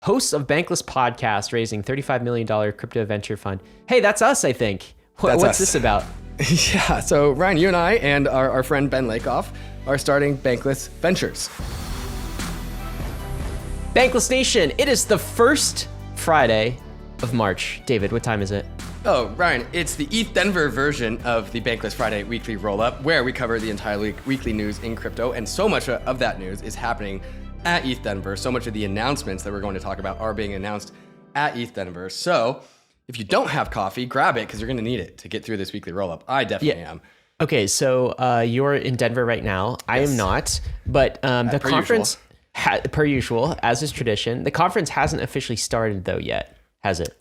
hosts of Bankless Podcast, raising $35 million crypto venture fund. Hey, that's us, I think. What's this about? Yeah, so Ryan, you and I and our friend Ben Lakoff are starting Bankless Ventures. Bankless Nation, it is the first Friday of March. David, what time is it? Oh, Ryan, it's the ETHDenver version of the Bankless Friday weekly roll-up, where we cover the entire weekly news in crypto, and so much of that news is happening at ETHDenver. So much of the announcements that we're going to talk about are being announced at ETHDenver. So if you don't have coffee, grab it, because you're going to need it to get through this weekly roll-up. I definitely am. Okay, so you're in Denver right now. Yes. I am not, but the conference, per usual, as is tradition, the conference hasn't officially started though yet, has it?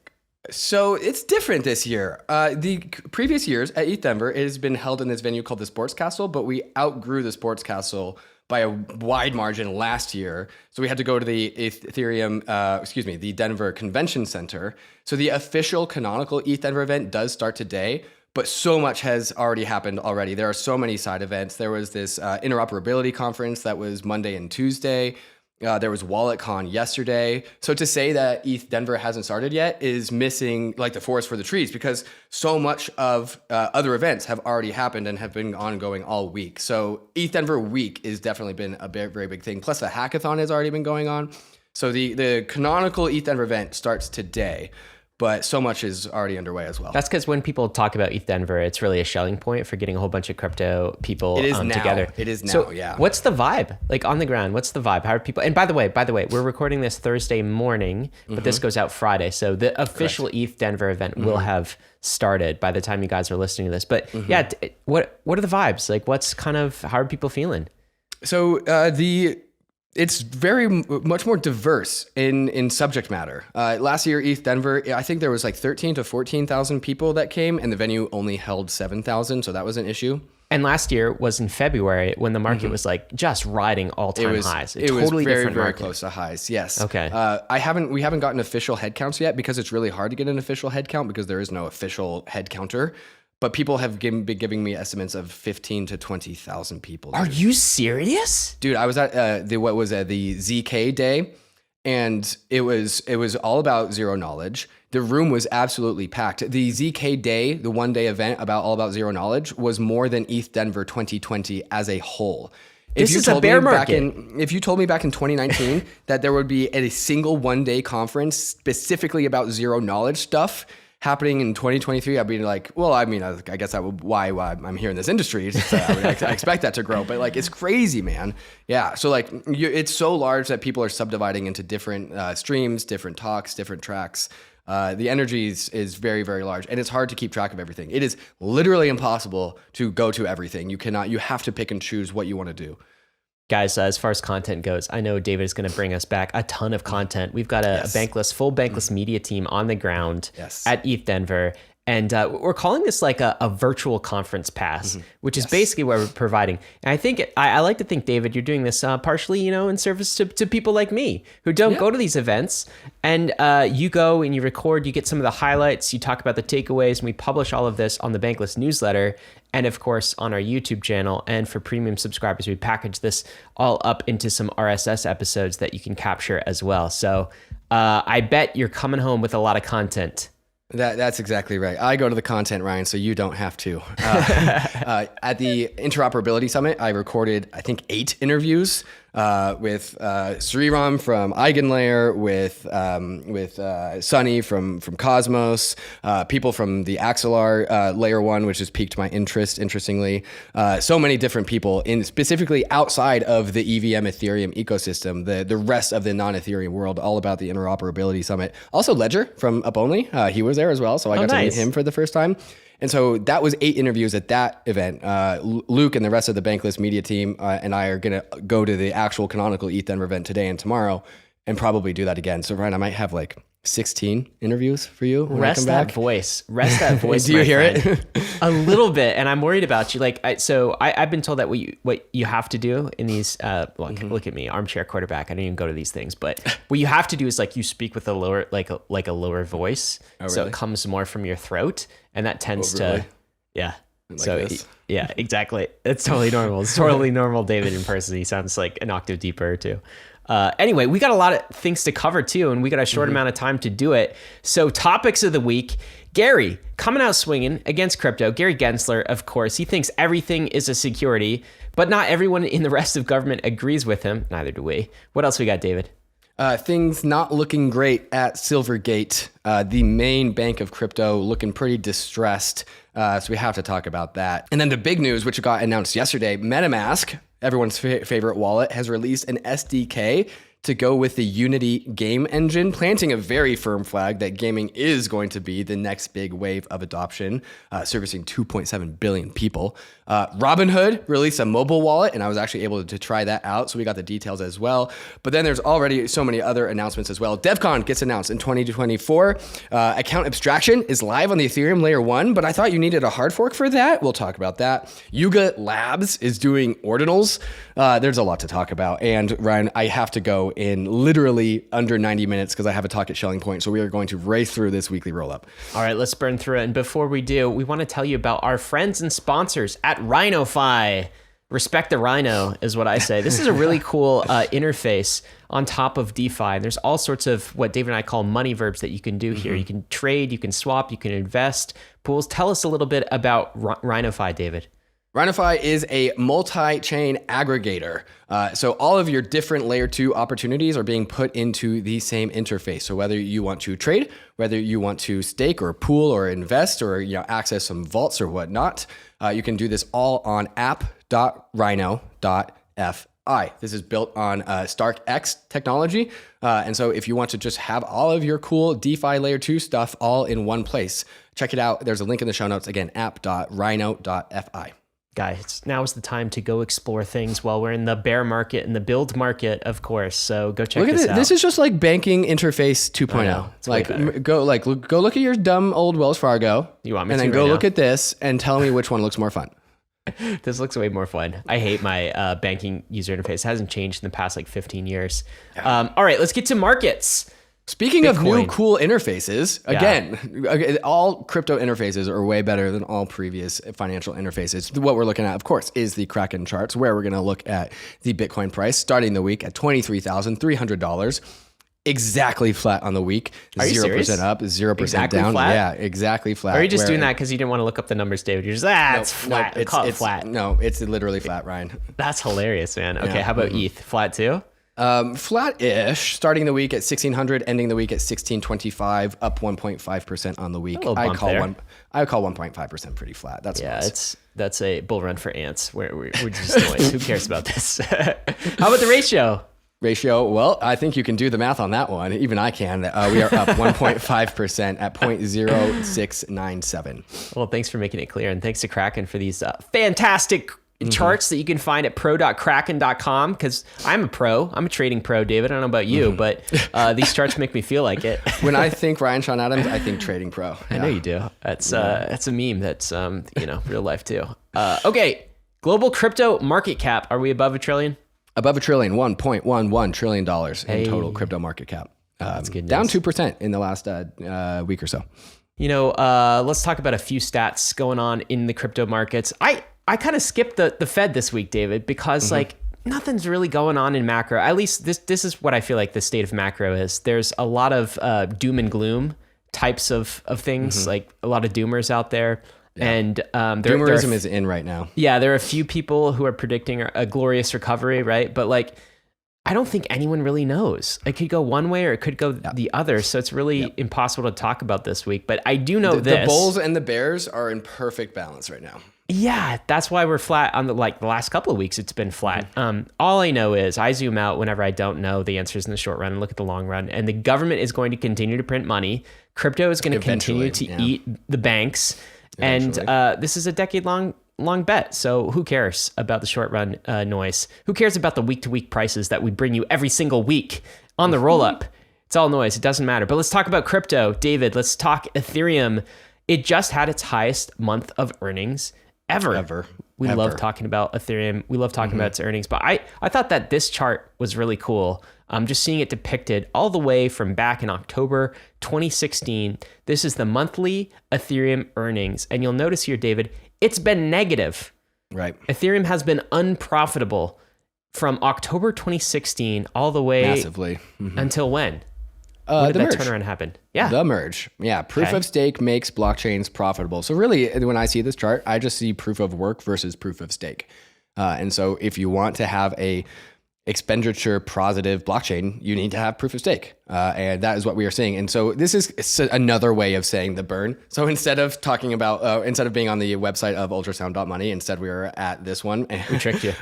So it's different this year. The previous years at ETHDenver, it has been held in this venue called the Sports Castle, but we outgrew the Sports Castle by a wide margin last year. So we had to go to the the Denver Convention Center. So the official canonical ETHDenver event does start today, but so much has already happened already. There are so many side events. There was this interoperability conference that was Monday and Tuesday. There was WalletCon yesterday. So to say that ETHDenver hasn't started yet is missing like the forest for the trees, because so much of other events have already happened and have been ongoing all week. So ETHDenver week has definitely been a very big thing. Plus the hackathon has already been going on. So the canonical ETHDenver event starts today, but so much is already underway as well. That's because when people talk about ETHDenver, it's really a shelling point for getting a whole bunch of crypto people together. It is now, so yeah. What's the vibe? Like on the ground, what's the vibe? How are people? And by the way, we're recording this Thursday morning, but this goes out Friday. So the official ETHDenver event will have started by the time you guys are listening to this. But yeah, what are the vibes? Like how are people feeling? So it's very much more diverse in subject matter. Last year, ETHDenver, I think there was like 13 to 14,000 people that came, and the venue only held 7,000, so that was an issue. And last year was in February when the market was like just riding all-time highs. It was very close to highs. Yes. Okay. We haven't gotten official head counts yet, because it's really hard to get an official head count because there is no official head counter. But people have been giving me estimates of 15 to 20,000 people. Are you serious? Dude, I was at the ZK day, and it was all about zero knowledge. The room was absolutely packed. The ZK day, the one-day event all about zero knowledge, was more than ETHDenver 2020 as a whole. This is a bear market. If you told me back in 2019 that there would be a single one-day conference specifically about zero knowledge stuff happening in 2023, I'd be like, well, I mean, I guess that would why I'm here in this industry. I expect that to grow, but like, it's crazy, man. Yeah. So like, it's so large that people are subdividing into different streams, different talks, different tracks. The energy is very large, and it's hard to keep track of everything. It is literally impossible to go to everything. You have to pick and choose what you want to do. Guys, as far as content goes, I know David is going to bring us back a ton of content. We've got a full Bankless media team on the ground at ETHDenver. And we're calling this like a virtual conference pass, which is basically what we're providing. And I think I like to think, David, you're doing this partially, in service to people like me who don't go to these events. And you go and you record, you get some of the highlights, you talk about the takeaways, and we publish all of this on the Bankless newsletter. And of course, on our YouTube channel. And for premium subscribers, we package this all up into some RSS episodes that you can capture as well. So I bet you're coming home with a lot of content. That's exactly right. I go to the content, Ryan, so you don't have to. At the Interoperability Summit, I recorded, I think, 8 interviews with Sriram from Eigenlayer, with Sunny from Cosmos, people from the Axelar layer 1, which has piqued my interest, interestingly. So many different people, specifically outside of the EVM Ethereum ecosystem, the rest of the non-Ethereum world, all about the Interoperability Summit. Also Ledger from Up Only, he was there as well, so I got to meet him for the first time. And so that was 8 interviews at that event. Luke and the rest of the Bankless media team and I are going to go to the actual canonical ETHDenver event today and tomorrow and probably do that again. So Ryan, I might have like 16 interviews for you when I come back. Rest that voice. Do you hear it? A little bit, and I'm worried about you. Like, I've been told that what you have to do in these. Look at me, armchair quarterback. I don't even go to these things, but what you have to do is like you speak with a lower, like a lower voice, so it comes more from your throat, and that tends to, yeah. Like so this. Yeah, exactly. It's totally normal. It's totally normal. David in person, he sounds like an octave deeper too. Anyway, we got a lot of things to cover too, and we got a short amount of time to do it. So topics of the week, Gary coming out swinging against crypto. Gary Gensler, of course, he thinks everything is a security, but not everyone in the rest of government agrees with him. Neither do we. What else we got, David? Things not looking great at Silvergate, the main bank of crypto, looking pretty distressed. So we have to talk about that. And then the big news, which got announced yesterday, MetaMask, everyone's favorite wallet, has released an SDK to go with the Unity game engine, planting a very firm flag that gaming is going to be the next big wave of adoption, servicing 2.7 billion people. Robinhood released a mobile wallet, and I was actually able to try that out, so we got the details as well. But then there's already so many other announcements as well. DevCon gets announced in 2024. Account abstraction is live on the Ethereum layer 1, but I thought you needed a hard fork for that. We'll talk about that. Yuga Labs is doing ordinals. There's a lot to talk about. And Ryan, I have to go in literally under 90 minutes because I have a talk at Shelling Point. So we are going to race through this weekly roll-up. All right, let's burn through it. And before we do, we want to tell you about our friends and sponsors at RhinoFi. Respect the Rhino is what I say. This is a really cool interface on top of DeFi. There's all sorts of what David and I call money verbs that you can do here. You can trade, you can swap, you can invest. Pools, tell us a little bit about RhinoFi, David. RhinoFi is a multi-chain aggregator. So all of your different layer 2 opportunities are being put into the same interface. So whether you want to trade, whether you want to stake or pool or invest or access some vaults or whatnot, you can do this all on app.rhino.fi. This is built on StarkX technology. And so if you want to just have all of your cool DeFi layer 2 stuff all in one place, check it out. There's a link in the show notes. Again, app.rhino.fi. Guys, now is the time to go explore things while we're in the bear market and the build market, of course. So go check this out. This is just like banking interface 2.0. Like go look at your dumb old Wells Fargo. You want me and to then go look at this and tell me which one looks more fun. This looks way more fun. I hate my banking user interface. It hasn't changed in the past like 15 years. All right, let's get to markets. Speaking of new cool interfaces, again, all crypto interfaces are way better than all previous financial interfaces. What we're looking at, of course, is the KRAKEN charts, where we're going to look at the Bitcoin price starting the week at $23,300. Exactly flat on the week. Are you 0% serious? Up, 0% Exactly down. flat? Yeah, exactly flat. Or are you just doing that because you didn't want to look up the numbers, David? You're just, it's flat. It's flat. No, it's literally flat, Ryan. That's hilarious, man. Okay, how about ETH? Flat too? Flat-ish, starting the week at 1,600, ending the week at 1,625, up 1.5% on the week. I call 1.5% pretty flat. That's a bull run for ants. We're just noise. Who cares about this? How about the ratio? Well, I think you can do the math on that one. Even I can. We are up 1.5% at 0.0697. Well, thanks for making it clear. And thanks to KRAKEN for these fantastic charts that you can find at pro.kraken.com, because I'm a pro. I'm a trading pro, David. I don't know about you, but these charts make me feel like it. When I think Ryan Sean Adams, I think trading pro. I know you do. That's a meme that's real life too. Okay, global crypto market cap. Are we above $1 trillion? Above $1 trillion, $1.11 trillion in total crypto market cap. That's good news. Down 2% in the last week or so. Let's talk about a few stats going on in the crypto markets. I kind of skipped the Fed this week, David, because nothing's really going on in macro. At least this is what I feel like the state of macro is. There's a lot of doom and gloom types of things, like a lot of doomers out there. Yeah. And doomerism is in right now. Yeah, there are a few people who are predicting a glorious recovery, right? But I don't think anyone really knows. It could go one way or it could go the other. So it's really impossible to talk about this week. But I do know this. The bulls and the bears are in perfect balance right now. Yeah, that's why we're flat on the last couple of weeks. It's been flat. All I know is I zoom out whenever I don't know the answers in the short run and look at the long run. And the government is going to continue to print money. Crypto is going to continue to eat the banks. Eventually. And this is a decade-long bet. So who cares about the short run noise? Who cares about the week-to-week prices that we bring you every single week on the roll-up? It's all noise. It doesn't matter. But let's talk about crypto. David, let's talk Ethereum. It just had its highest month of earnings ever. We love talking about Ethereum. We love talking about its earnings. But I thought that this chart was really cool. Just seeing it depicted all the way from back in October 2016. This is the monthly Ethereum earnings. And you'll notice here, David, it's been negative. Right. Ethereum has been unprofitable from October 2016 all the way massively until when? When did that turnaround happen? Yeah. The merge. Yeah. Proof of stake makes blockchains profitable. So really, when I see this chart, I just see proof of work versus proof of stake. And so if you want to have a expenditure positive blockchain, you need to have proof of stake. And that is what we are seeing. And so this is another way of saying the burn. So instead of talking about, instead of being on the website of ultrasound.money, instead we were at this one. We tricked you.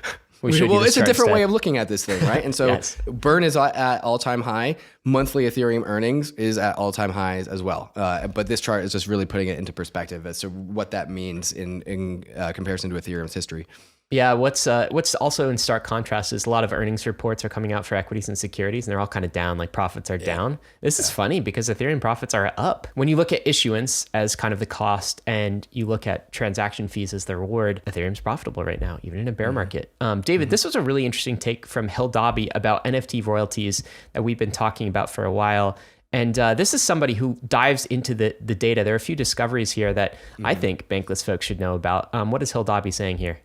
Well, it's a different way of looking at this thing, right? And so burn is at all-time high. Monthly Ethereum earnings is at all-time highs as well. But this chart is just really putting it into perspective as to what that means in comparison to Ethereum's history. Yeah, what's also in stark contrast is a lot of earnings reports are coming out for equities and securities, and they're all kind of down, like profits are down. This is funny because Ethereum profits are up. When you look at issuance as kind of the cost and you look at transaction fees as the reward, Ethereum's profitable right now, even in a bear market. David, this was a really interesting take from Hill Dobby about NFT royalties that we've been talking about for a while. And this is somebody who dives into the data. There are a few discoveries here that I think Bankless folks should know about. What is Hill Dobby saying here?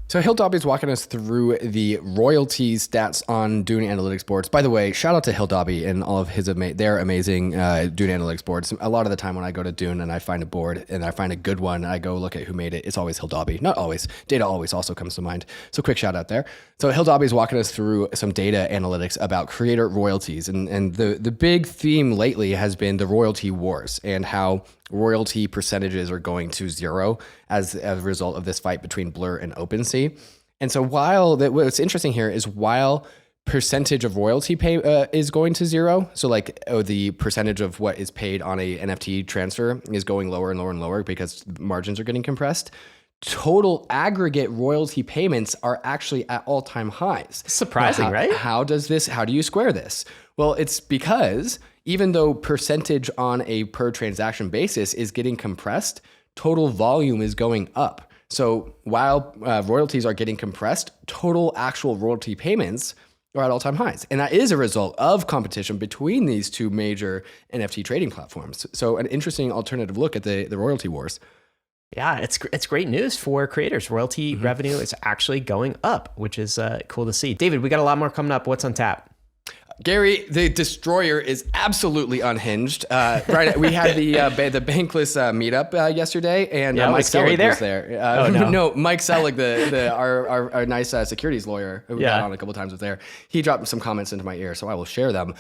So Hill Dobby is walking us through the royalties stats on Dune Analytics boards. By the way, shout out to Hill Dobby and all of his their amazing Dune Analytics boards. A lot of the time when I go to Dune and I find a board and I find a good one, I go look at who made it. It's always Hill Dobby. Not always. Data always also comes to mind. So quick shout out there. So Hill Dobby is walking us through some data analytics about creator royalties. And the big theme lately has been the royalty wars and how royalty percentages are going to zero as a result of this fight between Blur and OpenSea. And so what's interesting here is while percentage of royalty pay is going to zero, so the percentage of what is paid on a NFT transfer is going lower and lower and lower because margins are getting compressed, total aggregate royalty payments are actually at all-time highs. Surprising, right? How do you square this? Well, it's because even though percentage on a per transaction basis is getting compressed, total volume is going up. So while royalties are getting compressed, total actual royalty payments are at all-time highs. And that is a result of competition between these two major NFT trading platforms. So an interesting alternative look at the royalty wars. Yeah, it's great news for creators. Royalty revenue is actually going up, which is cool to see. David, we got a lot more coming up. What's on tap? Gary, the Destroyer is absolutely unhinged. Right, we had the Bankless meetup yesterday, and Mike Selig was there. No, Mike Selig, our nice securities lawyer who got on a couple times, was there. He dropped some comments into my ear, so I will share them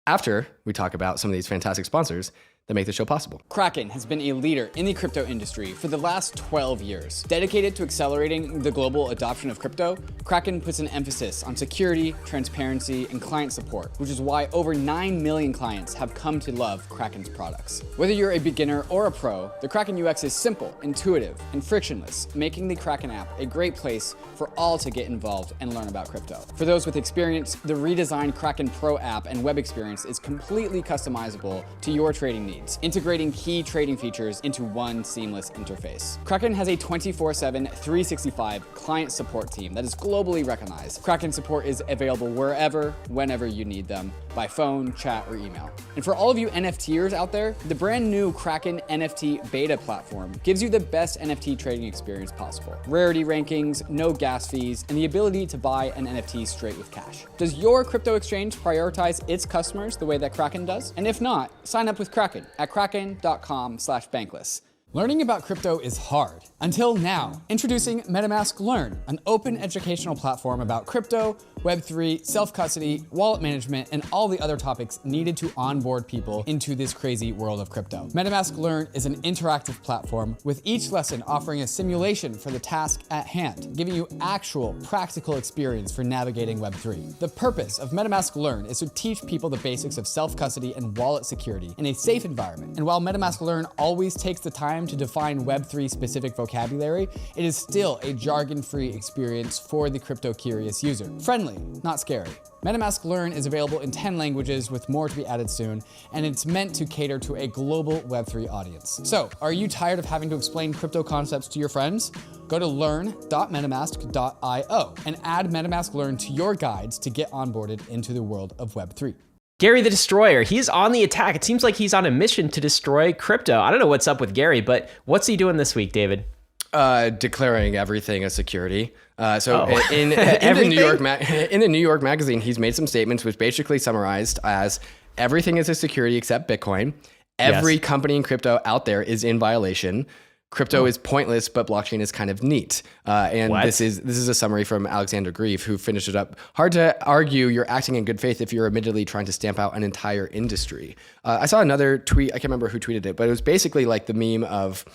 after we talk about some of these fantastic sponsors that make the show possible. KRAKEN has been a leader in the crypto industry for the last 12 years. Dedicated to accelerating the global adoption of crypto, KRAKEN puts an emphasis on security, transparency, and client support, which is why over 9 million clients have come to love KRAKEN's products. Whether you're a beginner or a pro, the KRAKEN UX is simple, intuitive, and frictionless, making the KRAKEN app a great place for all to get involved and learn about crypto. For those with experience, the redesigned KRAKEN Pro app and web experience is completely customizable to your trading needs, integrating key trading features into one seamless interface. KRAKEN has a 24/7, 365 client support team that is globally recognized. KRAKEN support is available wherever, whenever you need them, by phone, chat, or email. And for all of you NFTers out there, the brand new KRAKEN NFT beta platform gives you the best NFT trading experience possible. Rarity rankings, no gas fees, and the ability to buy an NFT straight with cash. Does your crypto exchange prioritize its customers the way that KRAKEN does? And if not, sign up with KRAKEN at kraken.com/bankless. Learning about crypto is hard. Until now. Introducing MetaMask Learn, an open educational platform about crypto, Web3, self-custody, wallet management, and all the other topics needed to onboard people into this crazy world of crypto. MetaMask Learn is an interactive platform with each lesson offering a simulation for the task at hand, giving you actual practical experience for navigating Web3. The purpose of MetaMask Learn is to teach people the basics of self-custody and wallet security in a safe environment. And while MetaMask Learn always takes the time to define Web3 specific vocabulary, it is still a jargon-free experience for the crypto-curious user. Friendly, not scary. MetaMask Learn is available in 10 languages with more to be added soon, and it's meant to cater to a global Web3 audience. So, are you tired of having to explain crypto concepts to your friends? Go to learn.metamask.io and add MetaMask Learn to your guides to get onboarded into the world of Web3. Gary the Destroyer, he's on the attack. It seems like he's on a mission to destroy crypto. I don't know what's up with Gary, but what's he doing this week, David? Declaring everything a security. In the New York Magazine, he's made some statements which basically summarized as everything is a security except Bitcoin. Every company in crypto out there is in violation. Crypto is pointless, but blockchain is kind of neat. This is a summary from Alexander Grief, who finished it up. Hard to argue you're acting in good faith if you're admittedly trying to stamp out an entire industry. I saw another tweet. I can't remember who tweeted it, but it was basically like the meme of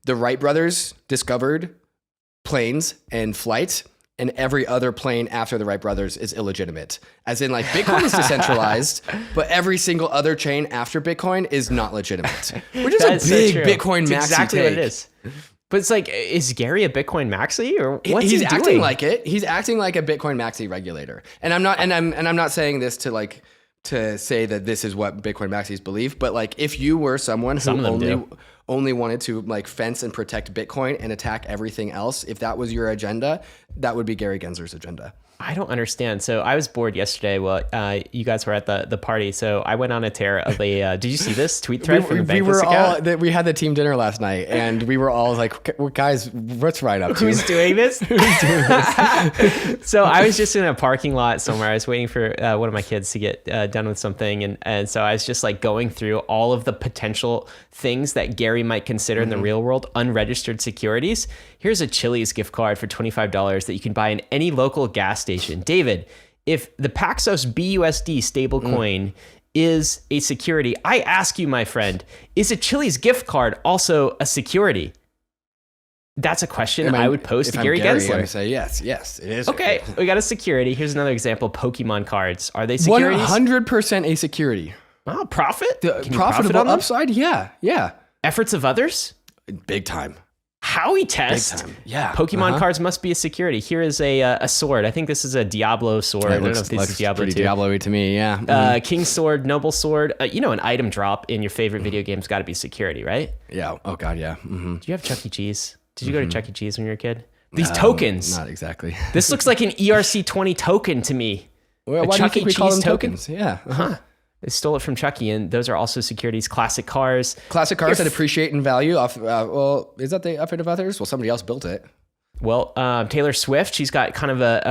the Wright brothers discovered planes and flight, and every other plane after the Wright brothers is illegitimate. As in, like, Bitcoin is decentralized, but every single other chain after Bitcoin is not legitimate. Which is a big Bitcoin maxi exactly take. What it is. But it's like, is Gary a Bitcoin maxi, or what's he doing? He's acting like it. He's acting like a Bitcoin maxi regulator. And I'm not saying this to say that this is what Bitcoin maxis believe, but like, if you were someone who only wanted to like fence and protect Bitcoin and attack everything else, if that was your agenda, that would be Gary Gensler's agenda. I don't understand. So I was bored yesterday while you guys were at the party. So I went on a tear of a. Did you see this tweet thread from the Bankless account? We had the team dinner last night, and we were all like, well, "Guys, what's right up to? Who's doing this? Who's doing this?" So I was just in a parking lot somewhere. I was waiting for one of my kids to get done with something, and so I was just like going through all of the potential things that Gary might consider in the real world unregistered securities. Here's a Chili's gift card for $25 that you can buy in any local gas station. David, if the Paxos BUSD stablecoin is a security, I ask you, my friend, is a Chili's gift card also a security? That's a question I would pose to Gary Gensler. I'm going to say yes, it is. Okay, we got a security. Here's another example. Pokemon cards. Are they securities? 100% a security. Oh, profit? Profitable upside? Yeah. Efforts of others? Big time. Howie test. Big time. Yeah. Pokemon cards must be a security. Here is a sword. I think this is a Diablo sword. I don't know if this is Diablo 2. Diablo-y to me, yeah. King's sword, noble sword. An item drop in your favorite video game's got to be security, right? Yeah. Oh God, yeah. Do you have Chuck E. Cheese? Did you go to Chuck E. Cheese when you were a kid? These tokens. Not exactly. This looks like an ERC20 token to me. Well, why do you think we call them tokens? Yeah. They stole it from Chucky, and those are also securities. Classic cars that appreciate in value. Off, is that the effort of others? Well, somebody else built it. Well, Taylor Swift, she's got kind of a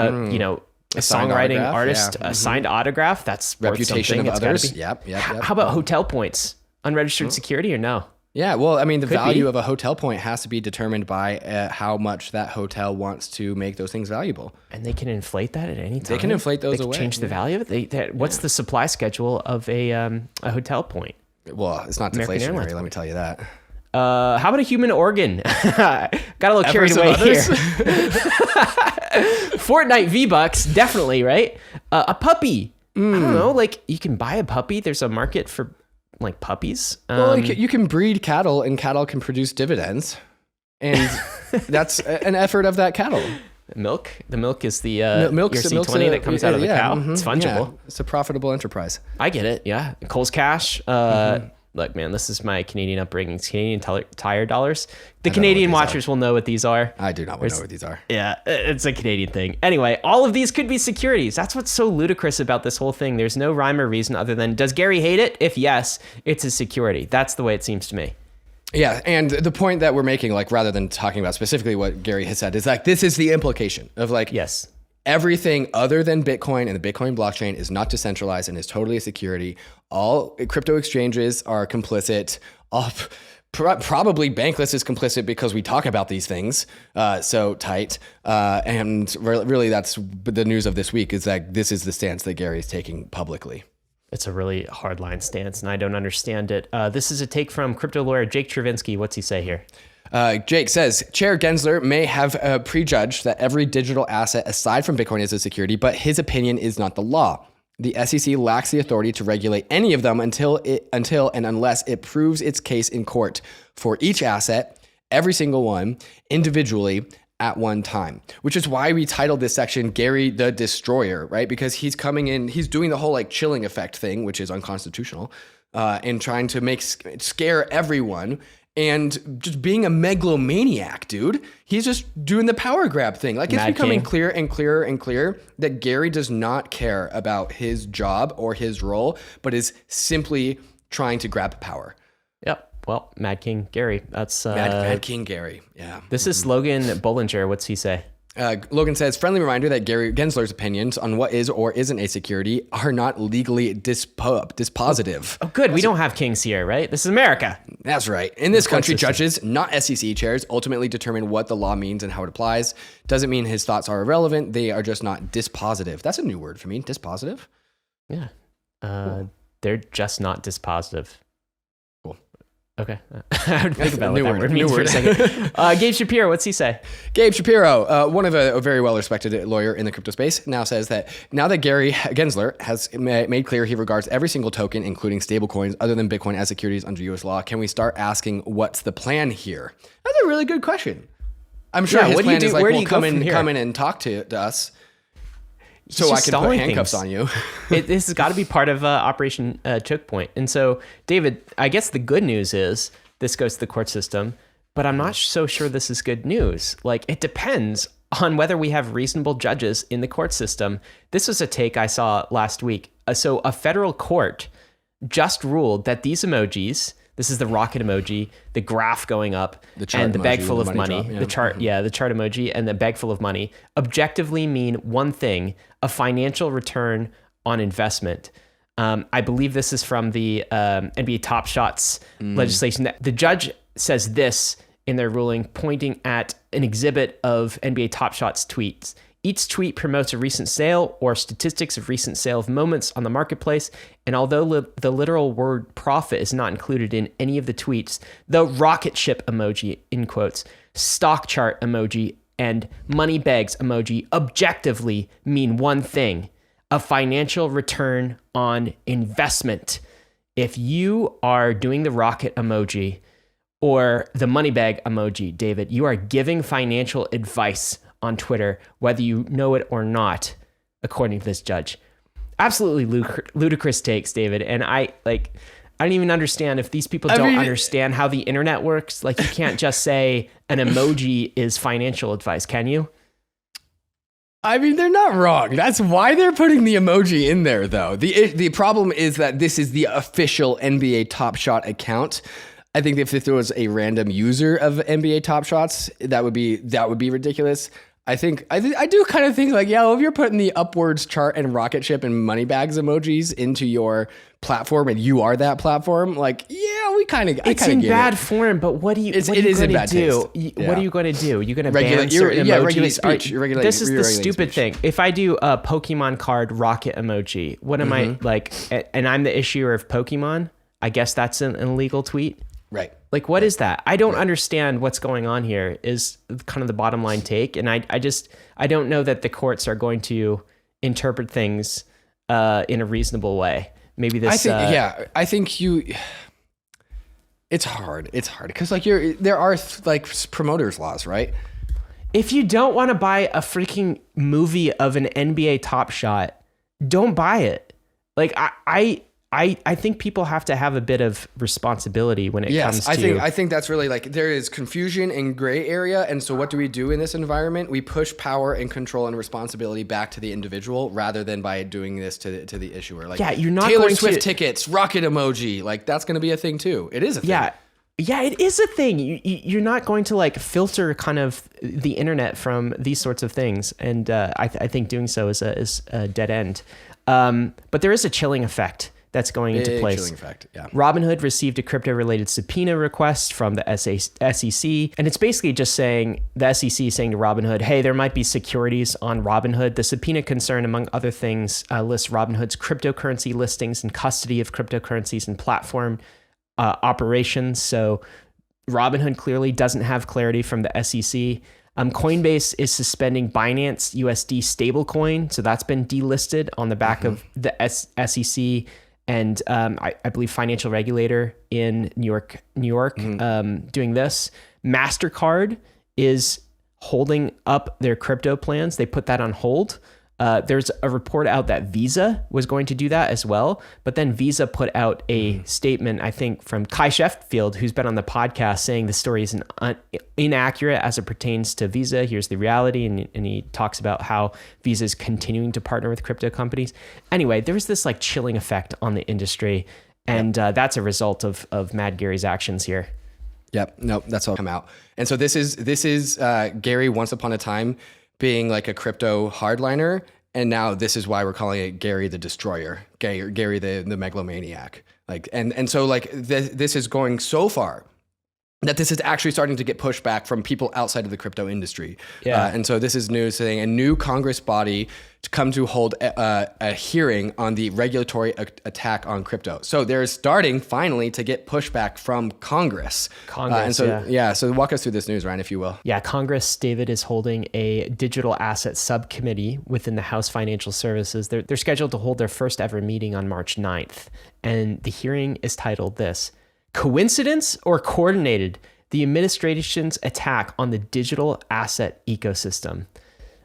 songwriting artist, a signed autograph. That's reputation of others. Yep. How about hotel points? Unregistered security or no? Yeah, well, I mean, the value of a hotel point has to be determined by how much that hotel wants to make those things valuable. And they can inflate that at any time? They can inflate those away. Change the value of it? What's the supply schedule of a hotel point? Well, it's not deflationary, let me tell you that. How about a human organ? Got a little carried away here. Fortnite V-Bucks, definitely, right? A puppy. I don't know, like you can buy a puppy. There's a market for like puppies. Well, you can breed cattle, and cattle can produce dividends, and that's an effort of that cattle. Milk. The milk is the ERC20 that comes out of the cow. It's fungible. Yeah. It's a profitable enterprise. I get it. Yeah. Cole's Cash. Look, man, this is my Canadian upbringing. It's Canadian Tire dollars. The Canadian watchers will know what these are. I do not know what these are. Yeah, it's a Canadian thing. Anyway, all of these could be securities. That's what's so ludicrous about this whole thing. There's no rhyme or reason other than, does Gary hate it? If yes, it's a security. That's the way it seems to me. Yeah, and the point that we're making, like, rather than talking about specifically what Gary has said, is like, this is the implication of like, yes, everything other than Bitcoin and the Bitcoin blockchain is not decentralized and is totally a security. All crypto exchanges are complicit. Probably Bankless is complicit because we talk about these things so tight. And really, that's the news of this week, is that this is the stance that Gary is taking publicly. It's a really hardline stance, and I don't understand it. This is a take from crypto lawyer Jake Chervinsky. What's he say here? Jake says, Chair Gensler may have prejudged that every digital asset aside from Bitcoin is a security, but his opinion is not the law. The SEC lacks the authority to regulate any of them until and unless it proves its case in court for each asset, every single one, individually at one time, which is why we titled this section Gary the Destroyer, right? Because he's coming in, he's doing the whole like chilling effect thing, which is unconstitutional, and trying to scare everyone. And just being a megalomaniac, dude. He's just doing the power grab thing. Like, it's becoming clear and clearer and clearer that Gary does not care about his job or his role, but is simply trying to grab power. Yep. well, Mad King Gary. That's Mad King Gary. Yeah. This is Logan Bolinger. What's he say? Logan says, friendly reminder that Gary Gensler's opinions on what is or isn't a security are not legally dispositive. Oh, good. We don't have kings here, right? This is America. That's right. In this country, judges, not SEC chairs, ultimately determine what the law means and how it applies. Doesn't mean his thoughts are irrelevant. They are just not dispositive. That's a new word for me. Dispositive? Yeah. Cool. They're just not dispositive. Cool. Okay. I would think about what that word means for a second. Gabe Shapiro, what's he say? Gabe Shapiro, one of a very well-respected lawyer in the crypto space, now says that now that Gary Gensler has made clear he regards every single token, including stablecoins other than Bitcoin, as securities under U.S. law, can we start asking what's the plan here? That's a really good question. I'm sure his plan is like, well, come in and talk to us. So I can put handcuffs on you. This has got to be part of Operation Choke Point. And so, David, I guess the good news is this goes to the court system, but I'm not so sure this is good news. Like, it depends on whether we have reasonable judges in the court system. This was a take I saw last week. So a federal court just ruled that these emojis, this is the rocket emoji, the graph going up, and the bag full of money, the chart emoji, and the bag full of money, objectively mean one thing: a financial return on investment. I believe this is from the NBA Top Shots legislation. The judge says this in their ruling, pointing at an exhibit of NBA Top Shots tweets. Each tweet promotes a recent sale or statistics of recent sale of moments on the marketplace. And although the literal word profit is not included in any of the tweets, the rocket ship emoji, in quotes, stock chart emoji, and money bags emoji objectively mean one thing: a financial return on investment. If you are doing the rocket emoji or the money bag emoji, David, you are giving financial advice on Twitter, whether you know it or not, according to this judge. Absolutely ludicrous takes, David. And I don't even understand if these people don't understand how the internet works. Like, you can't just say an emoji is financial advice, can you? I mean, they're not wrong. That's why they're putting the emoji in there, though. The problem is that this is the official NBA Top Shot account. I think if there was a random user of NBA Top Shots, that would be ridiculous. I do kind of think like, yeah, well, if you're putting the upwards chart and rocket ship and money bags emojis into your platform and you are that platform, like, yeah, it's in bad form, but what are you going to do? What are you going to do? You're going to ban certain emojis? This is the stupid thing. If I do a Pokemon card rocket emoji, what am I like? And I'm the issuer of Pokemon. I guess that's an illegal tweet. Right. Like, what is that? I don't understand what's going on here is kind of the bottom line take. And I don't know that the courts are going to interpret things in a reasonable way. Maybe this... I think it's hard. It's hard because like there are like promoters laws, right? If you don't want to buy a freaking movie of an NBA Top Shot, don't buy it. Like, I think people have to have a bit of responsibility when it comes to... I think that's really like, there is confusion and gray area. And so what do we do in this environment? We push power and control and responsibility back to the individual rather than by doing this to the issuer. Like, yeah, you're not Taylor Swift tickets, rocket emoji, like that's going to be a thing too. It is a thing. Yeah, it is a thing. You're not going to like filter kind of the internet from these sorts of things. And I think doing so is a dead end. But there is a chilling effect that's going into place. Chilling effect, yeah. Robinhood received a crypto-related subpoena request from the SEC, and it's basically just saying, the SEC saying to Robinhood, hey, there might be securities on Robinhood. The subpoena concern, among other things, lists Robinhood's cryptocurrency listings and custody of cryptocurrencies and platform operations. So Robinhood clearly doesn't have clarity from the SEC. Coinbase is suspending Binance USD stablecoin, so that's been delisted on the back of the SEC and I believe financial regulator in New York, doing this. MasterCard is holding up their crypto plans. They put that on hold. There's a report out that Visa was going to do that as well, but then Visa put out a statement, I think, from Kai Sheffield, who's been on the podcast, saying the story is inaccurate as it pertains to Visa. Here's the reality, and he talks about how Visa is continuing to partner with crypto companies. Anyway, there's this like chilling effect on the industry, And that's a result of Mad Gary's actions here. Yep. Nope. That's all come out. And so this is Gary once upon a time being like a crypto hardliner. And now this is why we're calling it Gary the Destroyer, Gary the megalomaniac. Like, and so like this is going so far that this is actually starting to get pushed back from people outside of the crypto industry. Yeah. And so this is news saying a new Congress body to come to hold a hearing on the regulatory attack on crypto. So they're starting finally to get pushback from Congress. So walk us through this news, Ryan, if you will. Yeah, Congress, David, is holding a digital asset subcommittee within the House Financial Services. They're scheduled to hold their first ever meeting on March 9th. And the hearing is titled this: Coincidence or Coordinated? The administration's attack on the digital asset ecosystem.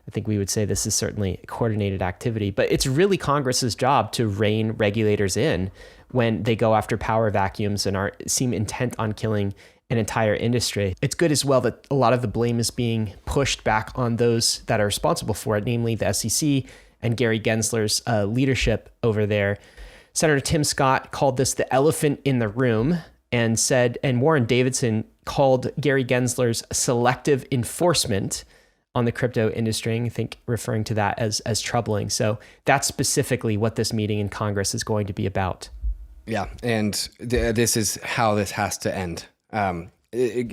I think we would say this is certainly coordinated activity, but it's really Congress's job to rein regulators in when they go after power vacuums and seem intent on killing an entire industry. It's good as well that a lot of the blame is being pushed back on those that are responsible for it, namely the SEC and Gary Gensler's leadership over there. Senator Tim Scott called this the elephant in the room and Warren Davidson called Gary Gensler's selective enforcement on the crypto industry, I think referring to that as troubling. So that's specifically what this meeting in Congress is going to be about. Yeah, and this is how this has to end.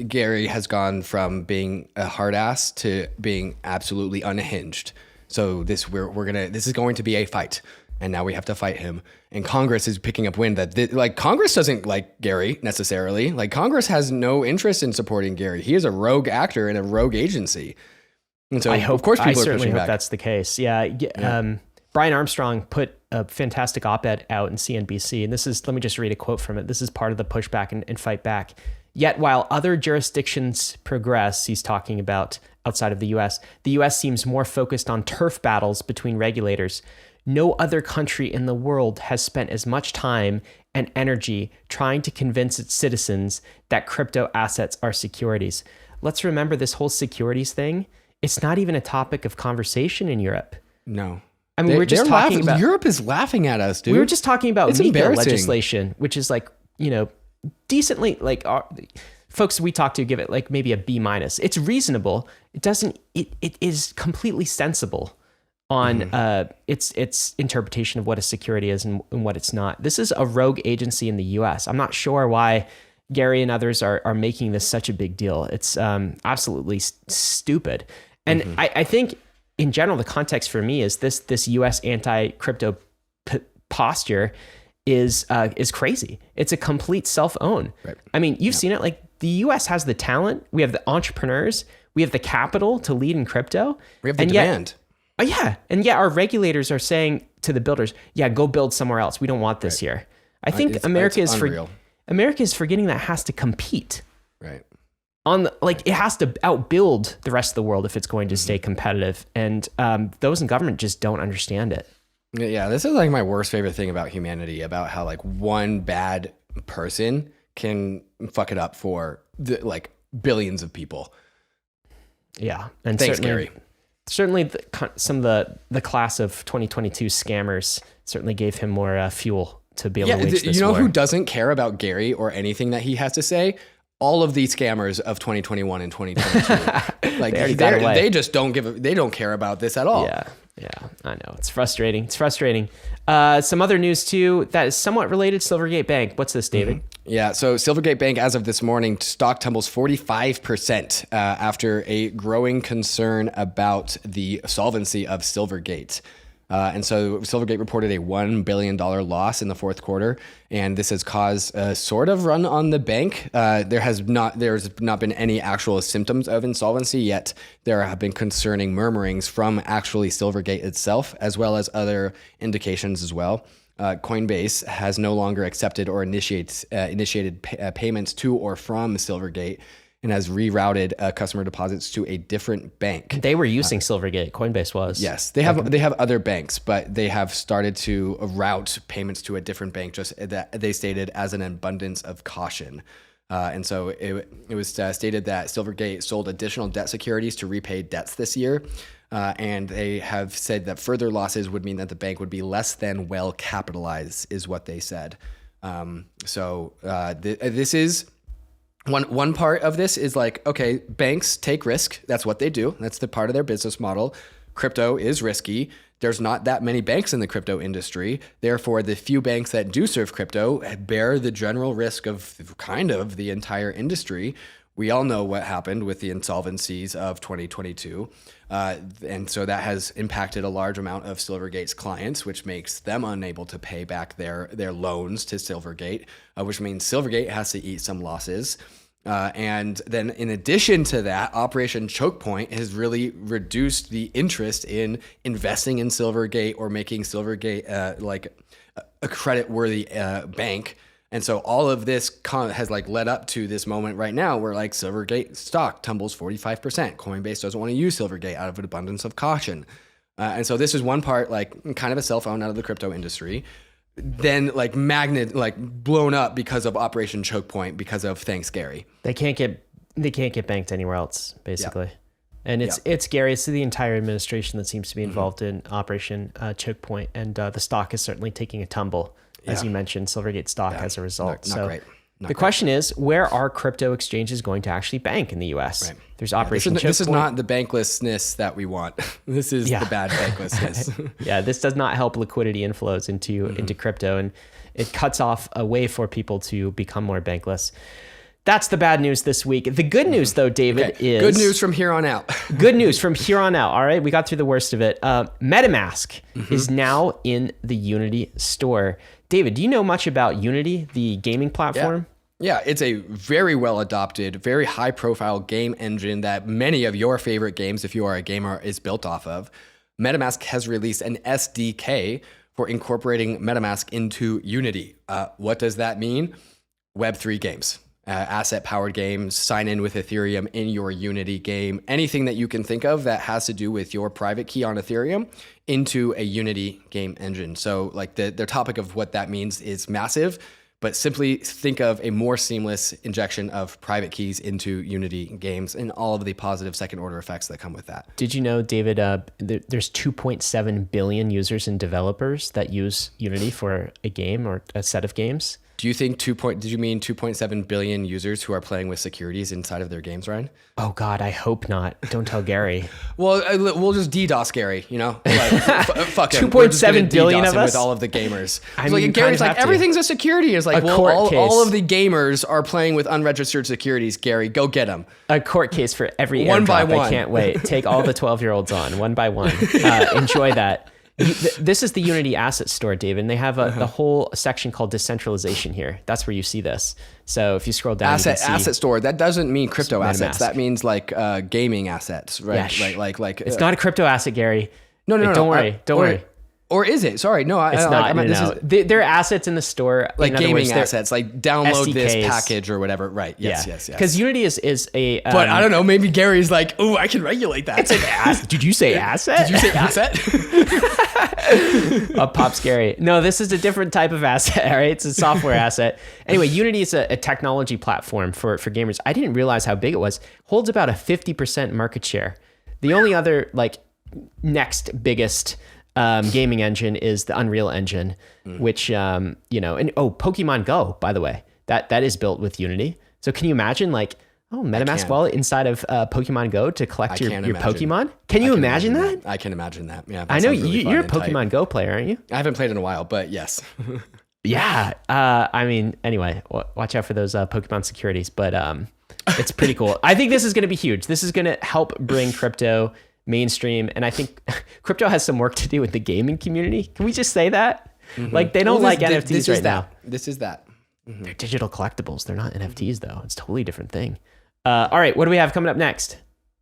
Gary has gone from being a hard ass to being absolutely unhinged. So this is going to be a fight, and now we have to fight him. And Congress is picking up wind that Congress doesn't like Gary necessarily. Like Congress has no interest in supporting Gary. He is a rogue actor in a rogue agency. And so, of course, people are pushing back. That's the case. Yeah. Brian Armstrong put a fantastic op-ed out in CNBC, and let me just read a quote from it. This is part of the pushback and fight back. Yet, while other jurisdictions progress, he's talking about outside of the U.S., the U.S. seems more focused on turf battles between regulators. No other country in the world has spent as much time and energy trying to convince its citizens that crypto assets are securities. Let's remember this whole securities thing. It's not even a topic of conversation in Europe. No. I mean, we're just talking about... Europe is laughing at us, dude. We were just talking about MiCA legislation, which is like, decently, like, folks we talk to give it like maybe a B-. It's reasonable. It is completely sensible on its interpretation of what a security is and what it's not. This is a rogue agency in the US. I'm not sure why Gary and others are making this such a big deal. It's absolutely stupid. And I think in general, the context for me is this US anti-crypto posture is crazy. It's a complete self-own. Right. I mean, you've seen it. Like the US has the talent. We have the entrepreneurs. We have the capital to lead in crypto. We have the demand. And yet our regulators are saying to the builders, go build somewhere else. We don't want this here. I think America is forgetting that it has to compete. Right. It has to outbuild the rest of the world if it's going to stay competitive. And those in government just don't understand it. Yeah, this is like my worst favorite thing about humanity, about how like one bad person can fuck it up for billions of people. Yeah. And thanks, Gary. Certainly some of the class of 2022 scammers certainly gave him more fuel to be able to wage this war. Who doesn't care about Gary or anything that he has to say? All of these scammers of 2021 and 2022. They just they don't care about this at all. Yeah, I know. It's frustrating. Some other news too that is somewhat related to Silvergate Bank. What's this, David? Yeah, so Silvergate Bank, as of this morning, stock tumbles 45% after a growing concern about the solvency of Silvergate. And so Silvergate reported a $1 billion loss in the fourth quarter, and this has caused a sort of run on the bank. There's not been any actual symptoms of insolvency yet. There have been concerning murmurings from actually Silvergate itself, as well as other indications as well. Coinbase has no longer accepted or initiated payments to or from Silvergate, and has rerouted customer deposits to a different bank. They were using Silvergate. Coinbase was. Yes, they have other banks, but they have started to route payments to a different bank. Just that they stated as an abundance of caution. And so it was stated that Silvergate sold additional debt securities to repay debts this year. And they have said that further losses would mean that the bank would be less than well capitalized, is what they said. This is one part of this is like, okay, banks take risk. That's what they do. That's the part of their business model. Crypto is risky. There's not that many banks in the crypto industry. Therefore, the few banks that do serve crypto bear the general risk of kind of the entire industry. We all know what happened with the insolvencies of 2022. And so that has impacted a large amount of Silvergate's clients, which makes them unable to pay back their loans to Silvergate, which means Silvergate has to eat some losses. And then in addition to that, Operation Choke Point has really reduced the interest in investing in Silvergate or making Silvergate like a credit-worthy bank. And so all of this has like led up to this moment right now where like Silvergate stock tumbles 45%. Coinbase doesn't want to use Silvergate out of an abundance of caution. And so this is one part, like kind of a cell phone out of the crypto industry. Then like blown up because of Operation Choke Point, because of thanks Gary. They can't get banked anywhere else, basically. Yeah. And it's Gary. It's the entire administration that seems to be involved in Operation Choke Point, and the stock is certainly taking a tumble, as you mentioned, Silvergate stock as a result. Not great. The question is, where are crypto exchanges going to actually bank in the U.S.? Right. There's Operation Choke Point. This is not the banklessness that we want. This is the bad banklessness. This does not help liquidity inflows into crypto, and it cuts off a way for people to become more bankless. That's the bad news this week. The good news, though, David, is... Good news from here on out. Good news from here on out. All right, we got through the worst of it. MetaMask is now in the Unity store. David, do you know much about Unity, the gaming platform? Yeah, it's a very well adopted, very high profile game engine that many of your favorite games, if you are a gamer, is built off of. MetaMask has released an SDK for incorporating MetaMask into Unity. What does that mean? Web3 games. Asset-powered games, sign in with Ethereum in your Unity game, anything that you can think of that has to do with your private key on Ethereum into a Unity game engine. So like the topic of what that means is massive, but simply think of a more seamless injection of private keys into Unity games and all of the positive second-order effects that come with that. Did you know, David, there's 2.7 billion users and developers that use Unity for a game or a set of games? Do you think did you mean 2.7 billion users who are playing with securities inside of their games, Ryan? Oh God, I hope not. Don't tell Gary. Well, we'll just DDoS Gary, you know? Like, fuck him. 2.7 billion of us? With all of the gamers. I mean, like, Gary's like, everything's a security. It's like, well, all of the gamers are playing with unregistered securities, Gary. Go get them. A court case for every one by airdrop. one. I can't wait. Take all the 12-year-olds on, one by one. Enjoy that. This is the Unity asset store, David, and they have a whole section called decentralization here. That's where you see this. So if you scroll down, asset store. That doesn't mean crypto assets. That means like gaming assets, right? Yeah, like it's not a crypto asset, Gary. No. Don't worry. Or is it? Sorry, no. It's not. No. There are assets in the store, like gaming assets, like download SDKs. This package or whatever. Right? Yes. Because Unity is a. But I don't know. Maybe Gary's like, oh, I can regulate that. It's an asset. Did you say asset? Did you say asset? Pops Gary. No, this is a different type of asset. All right, it's a software asset. Anyway, Unity is a technology platform for gamers. I didn't realize how big it was. Holds about a 50% market share. The only other like next biggest gaming engine is the Unreal Engine, which and Pokemon Go, by the way, that is built with Unity. So can you imagine like MetaMask wallet inside of Pokemon Go to collect your Pokemon? Can you imagine that? I can imagine that. Yeah, I know you're a Pokemon Go player, aren't you? I haven't played in a while, but yes. Yeah. I mean, anyway, watch out for those Pokemon securities, but it's pretty cool. I think this is going to be huge. This is going to help bring crypto mainstream, and I think crypto has some work to do with the gaming community. Can we just say that? Like they don't like NFTs right now. This is that. They're digital collectibles. They're not NFTs though. It's a totally different thing. All right, what do we have coming up next?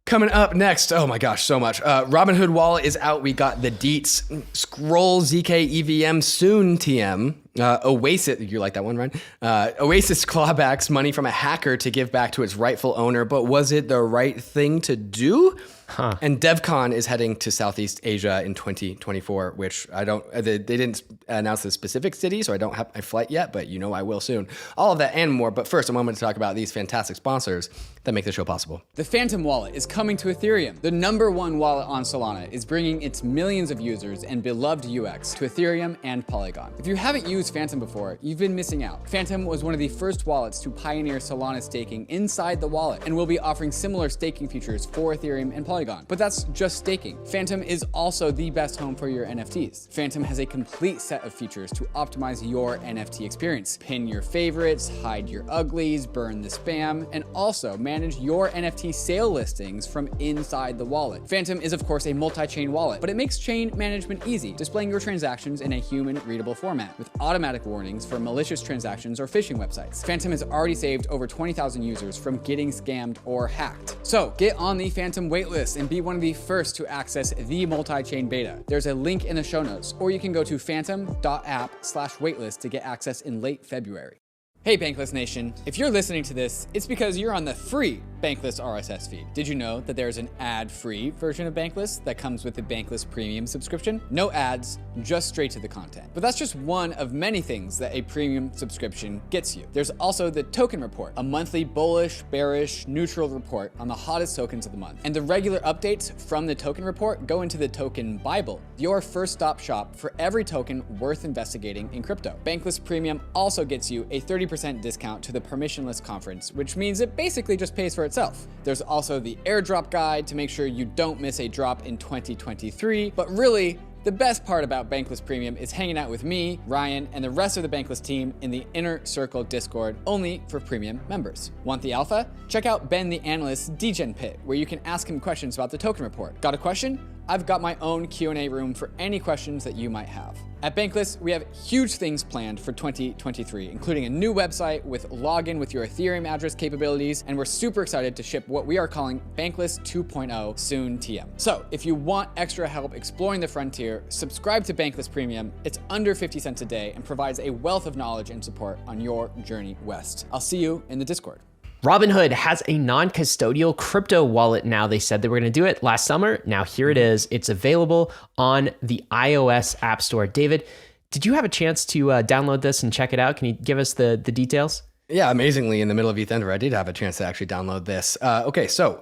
Coming up next, oh my gosh, so much. Robinhood Wallet is out. We got the deets. Scroll ZK EVM soon TM. Oasis, you like that one, Ryan? Oasis clawbacks money from a hacker to give back to its rightful owner, but was it the right thing to do? And DevCon is heading to Southeast Asia in 2024, which they didn't announce the specific city, so I don't have my flight yet, but I will soon. All of that and more. But first, I wanted to talk about these fantastic sponsors that make the show possible. The Phantom Wallet is coming to Ethereum. The #1 wallet on Solana is bringing its millions of users and beloved UX to Ethereum and Polygon. If you haven't used Phantom before, you've been missing out. Phantom was one of the first wallets to pioneer Solana staking inside the wallet, and will be offering similar staking features for Ethereum and Polygon. But that's just staking. Phantom is also the best home for your NFTs. Phantom has a complete set of features to optimize your NFT experience. Pin your favorites, hide your uglies, burn the spam, and also manage your NFT sale listings from inside the wallet. Phantom is of course a multi-chain wallet, but it makes chain management easy, displaying your transactions in a human-readable format with automatic warnings for malicious transactions or phishing websites. Phantom has already saved over 20,000 users from getting scammed or hacked. So get on the Phantom waitlist and be one of the first to access the multi-chain beta. There's a link in the show notes, or you can go to phantom.app/waitlist to get access in late February. Hey Bankless Nation, if you're listening to this, it's because you're on the free Bankless RSS feed. Did you know that there's an ad-free version of Bankless that comes with the Bankless Premium subscription? No ads, just straight to the content. But that's just one of many things that a premium subscription gets you. There's also the Token Report, a monthly bullish, bearish, neutral report on the hottest tokens of the month. And the regular updates from the Token Report go into the Token Bible, your first stop shop for every token worth investigating in crypto. Bankless Premium also gets you a 30% discount to the Permissionless conference, which means it basically just pays for itself. There's also the airdrop guide to make sure you don't miss a drop in 2023, but really, the best part about Bankless Premium is hanging out with me, Ryan, and the rest of the Bankless team in the Inner Circle Discord, only for premium members. Want the alpha? Check out Ben the Analyst's DGen Pit, where you can ask him questions about the token report. Got a question? I've got my own Q&A room for any questions that you might have. At Bankless, we have huge things planned for 2023, including a new website with login with your Ethereum address capabilities, and we're super excited to ship what we are calling Bankless 2.0 soon TM. So if you want extra help exploring the frontier, subscribe to Bankless Premium. It's under 50 cents a day and provides a wealth of knowledge and support on your journey west. I'll see you in the Discord. Robinhood has a non-custodial crypto wallet now. They said they were going to do it last summer. Now here it is. It's available on the iOS App Store. David, did you have a chance to download this and check it out? Can you give us the details? Yeah, amazingly, in the middle of ETHDenver, I did have a chance to actually download this. Okay, so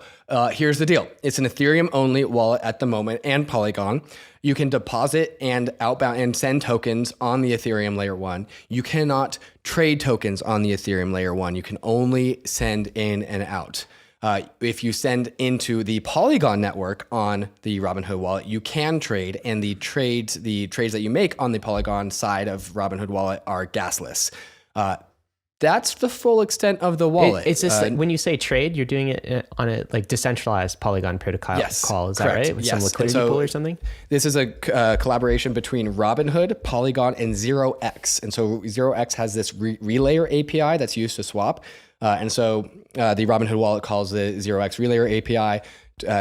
here's the deal. It's an Ethereum-only wallet at the moment and Polygon. You can deposit and outbound and send tokens on the Ethereum layer 1. You cannot trade tokens on the Ethereum layer 1. You can only send in and out. If you send into the Polygon network on the Robinhood wallet, you can trade, and the trades that you make on the Polygon side of Robinhood wallet are gasless. That's the full extent of the wallet. It's just when you say trade, you're doing it on a decentralized Polygon protocol call. Is that correct. right? With some liquidity pool or something? This is a collaboration between Robinhood, Polygon, and 0x. And so 0x has this relayer API that's used to swap. And so the Robinhood wallet calls the 0x relayer API,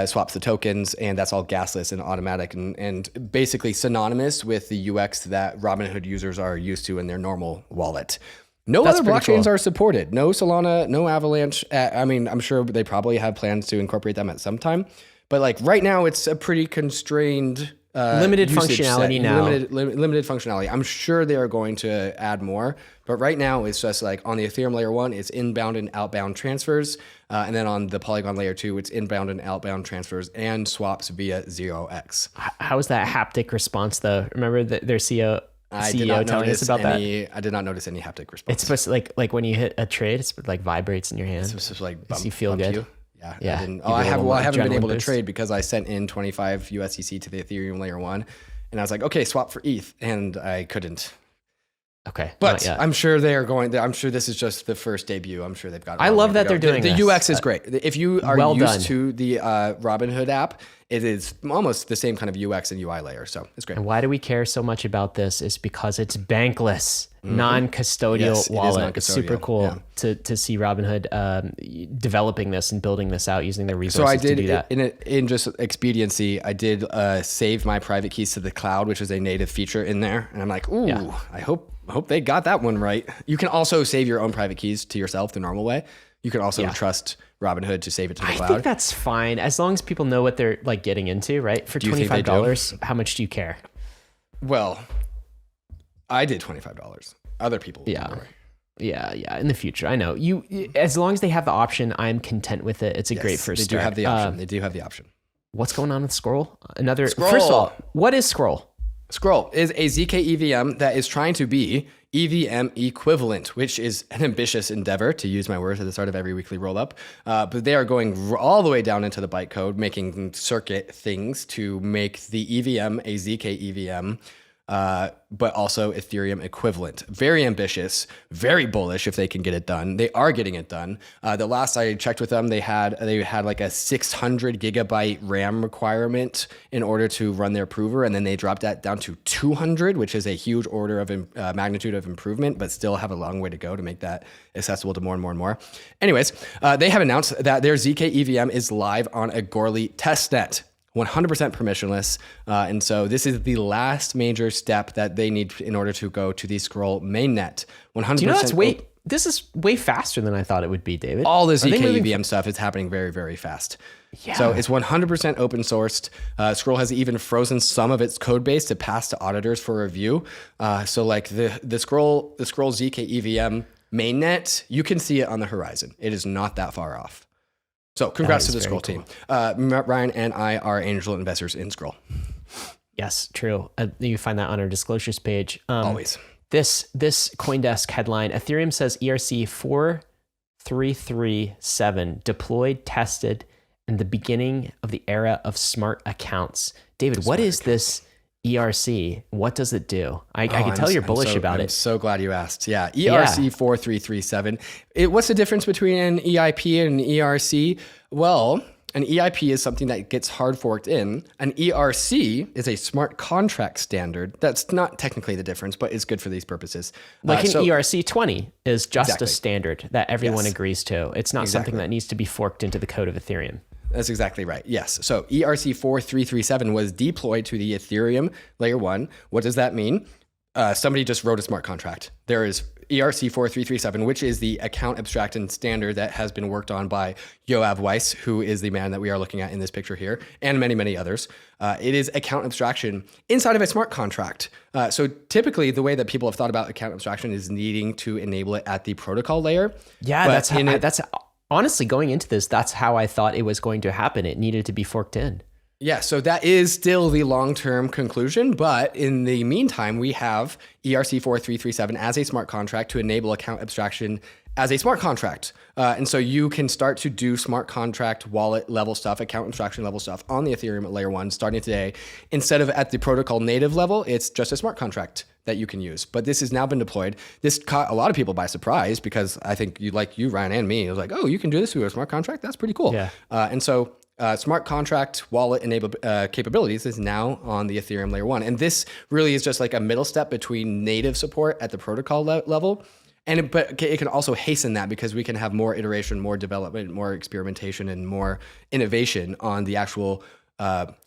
swaps the tokens, and that's all gasless and automatic and basically synonymous with the UX that Robinhood users are used to in their normal wallet. That's other blockchains are supported. No Solana, no Avalanche. I mean, I'm sure they probably have plans to incorporate them at some time. But right now, it's a pretty constrained limited functionality now. Limited functionality. I'm sure they are going to add more. But right now, it's just on the Ethereum layer 1, it's inbound and outbound transfers. And then on the Polygon layer 2, it's inbound and outbound transfers and swaps via 0x. How was that haptic response, though? Remember their CEO telling us about that? I did not notice any haptic response. It's supposed to like when you hit a trade, it's vibrates in your hand. It's just you feel good. You. Yeah. I haven't been able to trade because I sent in 25 USDC to the Ethereum layer 1, and I was like, okay, swap for ETH, and I couldn't. Okay, but I'm sure they are going. I'm sure this is just the first debut. I'm sure they've got. I love that they're doing the this. UX is great. If you are used to the Robinhood app, it is almost the same kind of UX and UI layer. So it's great. And why do we care so much about this? Is because it's bankless, non-custodial wallet. It's super cool to see Robinhood developing this and building this out using their resources to do that. In just expediency, I did save my private keys to the cloud, which is a native feature in there, and I'm like, ooh, I hope hope they got that one right. You can also save your own private keys to yourself the normal way. You can also trust Robinhood to save it to the cloud. I think that's fine as long as people know what they're like getting into, right? For $25, how much do you care? Well, I did $25. Other people. Yeah. In the future, I know you. As long as they have the option, I'm content with it. It's a great first start. They do have the option. They do have the option. What's going on with Scroll? First of all, what is Scroll? Scroll is a ZK EVM that is trying to be EVM equivalent, which is an ambitious endeavor, to use my words at the start of every weekly rollup. But they are going all the way down into the bytecode, making circuit things to make the EVM a ZK EVM. But also Ethereum equivalent. Very ambitious, very bullish if they can get it done. They are getting it done. The last I checked with them, they had like a 600 gigabyte RAM requirement in order to run their prover, and then they dropped that down to 200, which is a huge order of magnitude of improvement, but still have a long way to go to make that accessible to more and more and more. Anyways, they have announced that their ZK EVM is live on a Goerli testnet. 100% permissionless. And so this is the last major step that they need in order to go to the Scroll mainnet. 100%. Do you know this is way faster than I thought it would be, David. All the ZK EVM stuff is happening very, very fast. Yeah. So it's 100% open sourced. Scroll has even frozen some of its code base to pass to auditors for review. So like the Scroll ZK EVM mainnet, you can see it on the horizon. It is not that far off. So congrats to the Scroll team. Ryan and I are angel investors in Scroll. Yes, true. You find that on our disclosures page. Always. This CoinDesk headline, Ethereum says ERC 4337 deployed, tested, and the beginning of the era of smart accounts. David, what is this ERC? What does it do? I can tell you're bullish about it. I'm so glad you asked. Yeah, ERC 4337. What's the difference between an EIP and an ERC? Well, an EIP is something that gets hard forked in. An ERC is a smart contract standard. That's not technically the difference, but it's good for these purposes. Like an ERC 20 is just a standard that everyone agrees to. It's not something that needs to be forked into the code of Ethereum. That's exactly right. Yes. So ERC 4337 was deployed to the Ethereum layer 1. What does that mean? Somebody just wrote a smart contract. There is ERC 4337, which is the account abstraction standard that has been worked on by Yoav Weiss, who is the man that we are looking at in this picture here, and many, many others. It is account abstraction inside of a smart contract. So typically the way that people have thought about account abstraction is needing to enable it at the protocol layer. Yeah, that's honestly, going into this, that's how I thought it was going to happen. It needed to be forked in. Yeah, so that is still the long-term conclusion, but in the meantime, we have ERC 4337 as a smart contract to enable account abstraction as a smart contract. And so you can start to do smart contract wallet level stuff, account abstraction level stuff on the Ethereum at layer 1 starting today. Instead of at the protocol native level, it's just a smart contract that you can use. But this has now been deployed. This caught a lot of people by surprise because I think you, Ryan and me, it was like, oh, you can do this through a smart contract? That's pretty cool. Yeah. And so smart contract wallet enabled capabilities is now on the Ethereum layer 1. And this really is just like a middle step between native support at the protocol level. But it can also hasten that because we can have more iteration, more development, more experimentation, and more innovation on the actual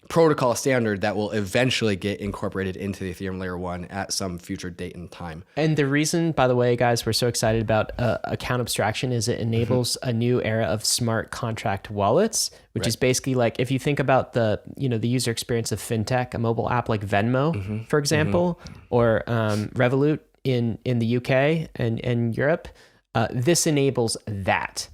protocol standard that will eventually get incorporated into the Ethereum layer 1 at some future date and time. And the reason, by the way, guys, we're so excited about account abstraction is it enables a new era of smart contract wallets, which is basically like, if you think about the user experience of fintech, a mobile app like Venmo, for example, or Revolut in the UK and Europe, this enables that,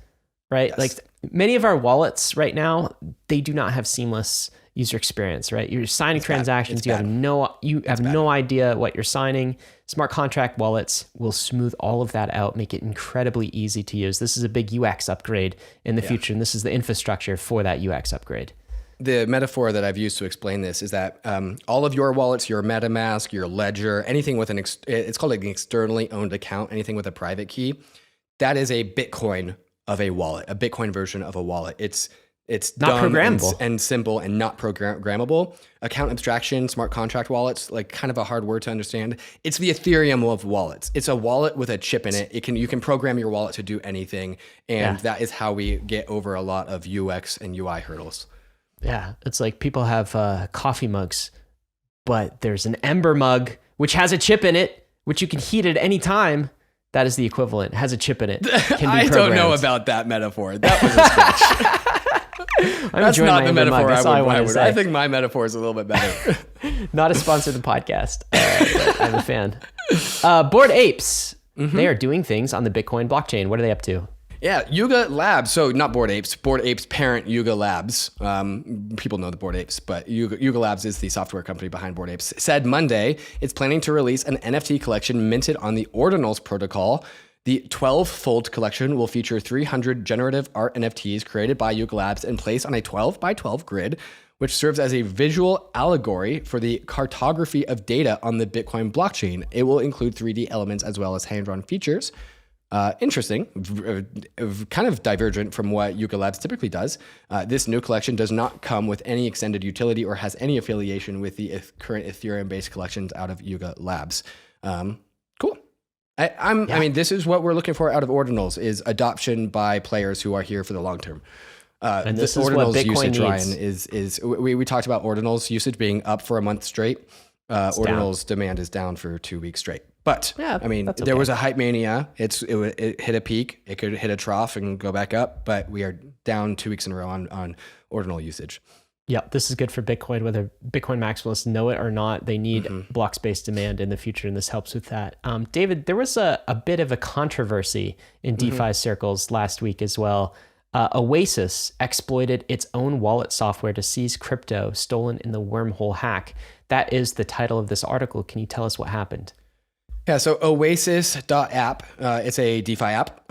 right? Yes. Like many of our wallets right now, they do not have seamless user experience, right? You're signing transactions, you have no idea what you're signing. Smart contract wallets will smooth all of that out, make it incredibly easy to use. This is a big UX upgrade in the future, and this is the infrastructure for that UX upgrade. The metaphor that I've used to explain this is that all of your wallets, your MetaMask, your Ledger, anything with it's called an externally owned account, anything with a private key, that is a Bitcoin of a wallet, a Bitcoin version of a wallet. It's not programmable and simple and not programmable. Account abstraction, smart contract wallets, like kind of a hard word to understand. It's the Ethereum of wallets. It's a wallet with a chip in it. You can program your wallet to do anything, and that is how we get over a lot of UX and UI hurdles. Yeah, it's like people have coffee mugs, but there's an Ember mug which has a chip in it, which you can heat at any time. That is the equivalent. It has a chip in it. I don't know about that metaphor. That was a stretch. That's not the metaphor I think my metaphor is a little bit better. Not a sponsor of the podcast. But I'm a fan. Bored Apes. They are doing things on the Bitcoin blockchain. What are they up to? Yeah, Yuga Labs. So not Bored Apes. Bored Apes' parent, Yuga Labs. People know the Bored Apes, but Yuga Labs is the software company behind Bored Apes. Said Monday it's planning to release an NFT collection minted on the Ordinals protocol. The 12-fold collection will feature 300 generative art NFTs created by Yuga Labs and placed on a 12 by 12 grid, which serves as a visual allegory for the cartography of data on the Bitcoin blockchain. It will include 3D elements as well as hand-drawn features. Interesting, kind of divergent from what Yuga Labs typically does. This new collection does not come with any extended utility or has any affiliation with the current Ethereum-based collections out of Yuga Labs. Cool. I mean, this is what we're looking for out of Ordinals, is adoption by players who are here for the long term. And this is what Bitcoin usage, needs. Ryan, we talked about Ordinals usage being up for a month straight. Ordinals demand is down for 2 weeks straight. But yeah, I mean, there was a hype mania. It hit a peak. It could hit a trough and go back up. But we are down 2 weeks in a row on ordinal usage. Yeah, this is good for Bitcoin, whether Bitcoin maximalists know it or not. They need block space demand in the future, and this helps with that. David, there was a bit of a controversy in DeFi circles last week as well. Oasis exploited its own wallet software to seize crypto stolen in the Wormhole hack. That is the title of this article. Can you tell us what happened? Yeah, so Oasis.app, it's a DeFi app.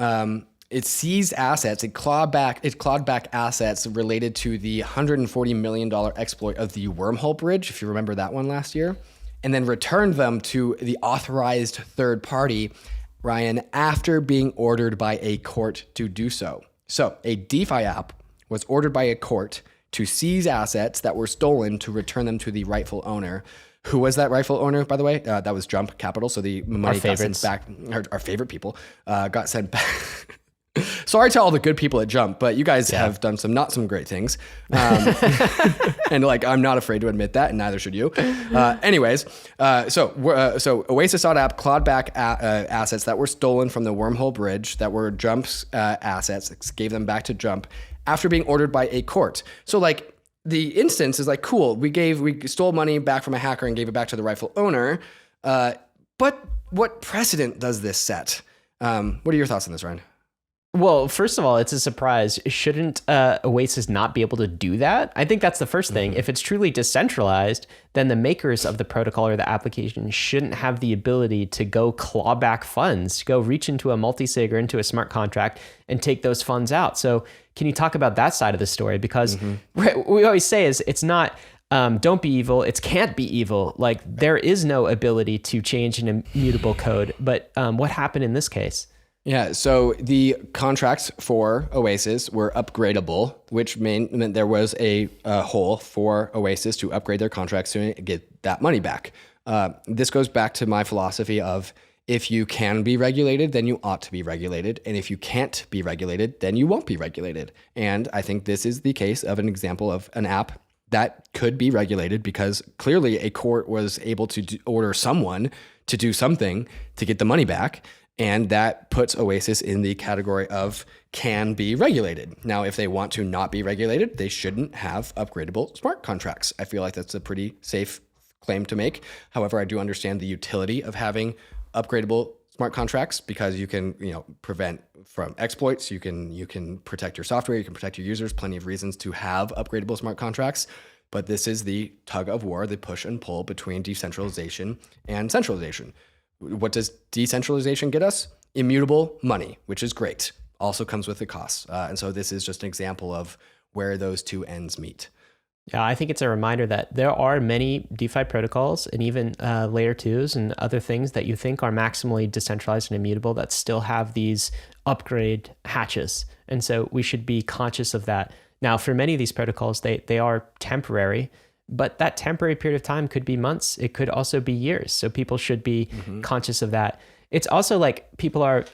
It seized assets, it clawed back assets related to the $140 million exploit of the Wormhole bridge, if you remember that one last year, and then returned them to the authorized third party, Ryan, after being ordered by a court to do so. So a DeFi app was ordered by a court to seize assets that were stolen to return them to the rightful owner. Who was that rightful owner, by the way? That was Jump Capital. So the money got sent back. Our favorite people got sent back. Sorry to all the good people at Jump, but you guys have done not some great things. And I'm not afraid to admit that, and neither should you. Anyways, so Oasis.app clawed back assets that were stolen from the Wormhole bridge that were Jump's assets, gave them back to Jump after being ordered by a court. So the instance is cool. We stole money back from a hacker and gave it back to the rightful owner. But what precedent does this set? What are your thoughts on this, Ryan? Well, first of all, it's a surprise. Shouldn't Oasis not be able to do that? I think that's the first thing. If it's truly decentralized, then the makers of the protocol or the application shouldn't have the ability to go claw back funds, to go reach into a multi-sig or into a smart contract and take those funds out. So can you talk about that side of the story? Because what we always say is it's not don't be evil, it's can't be evil. There is no ability to change an immutable code. But what happened in this case? Yeah, so the contracts for Oasis were upgradable, which meant there was a hole for Oasis to upgrade their contracts to get that money back. This goes back to my philosophy of if you can be regulated, then you ought to be regulated. And if you can't be regulated, then you won't be regulated. And I think this is the case of an example of an app that could be regulated because clearly a court was able to order someone to do something to get the money back. And that puts Oasis in the category of can be regulated. Now, if they want to not be regulated, they shouldn't have upgradable smart contracts. I feel like that's a pretty safe claim to make. However, I do understand the utility of having upgradable smart contracts because you can, prevent from exploits. You can protect your software. You can protect your users. Plenty of reasons to have upgradable smart contracts. But this is the tug of war, the push and pull between decentralization and centralization. What does decentralization get us? Immutable money, which is great. Also comes with the costs. And so this is just an example of where those two ends meet. Yeah, I think it's a reminder that there are many DeFi protocols and even layer twos and other things that you think are maximally decentralized and immutable that still have these upgrade hatches. And so we should be conscious of that. Now, for many of these protocols, they are temporary. But that temporary period of time could be months. It could also be years. So people should be conscious of that. It's also people are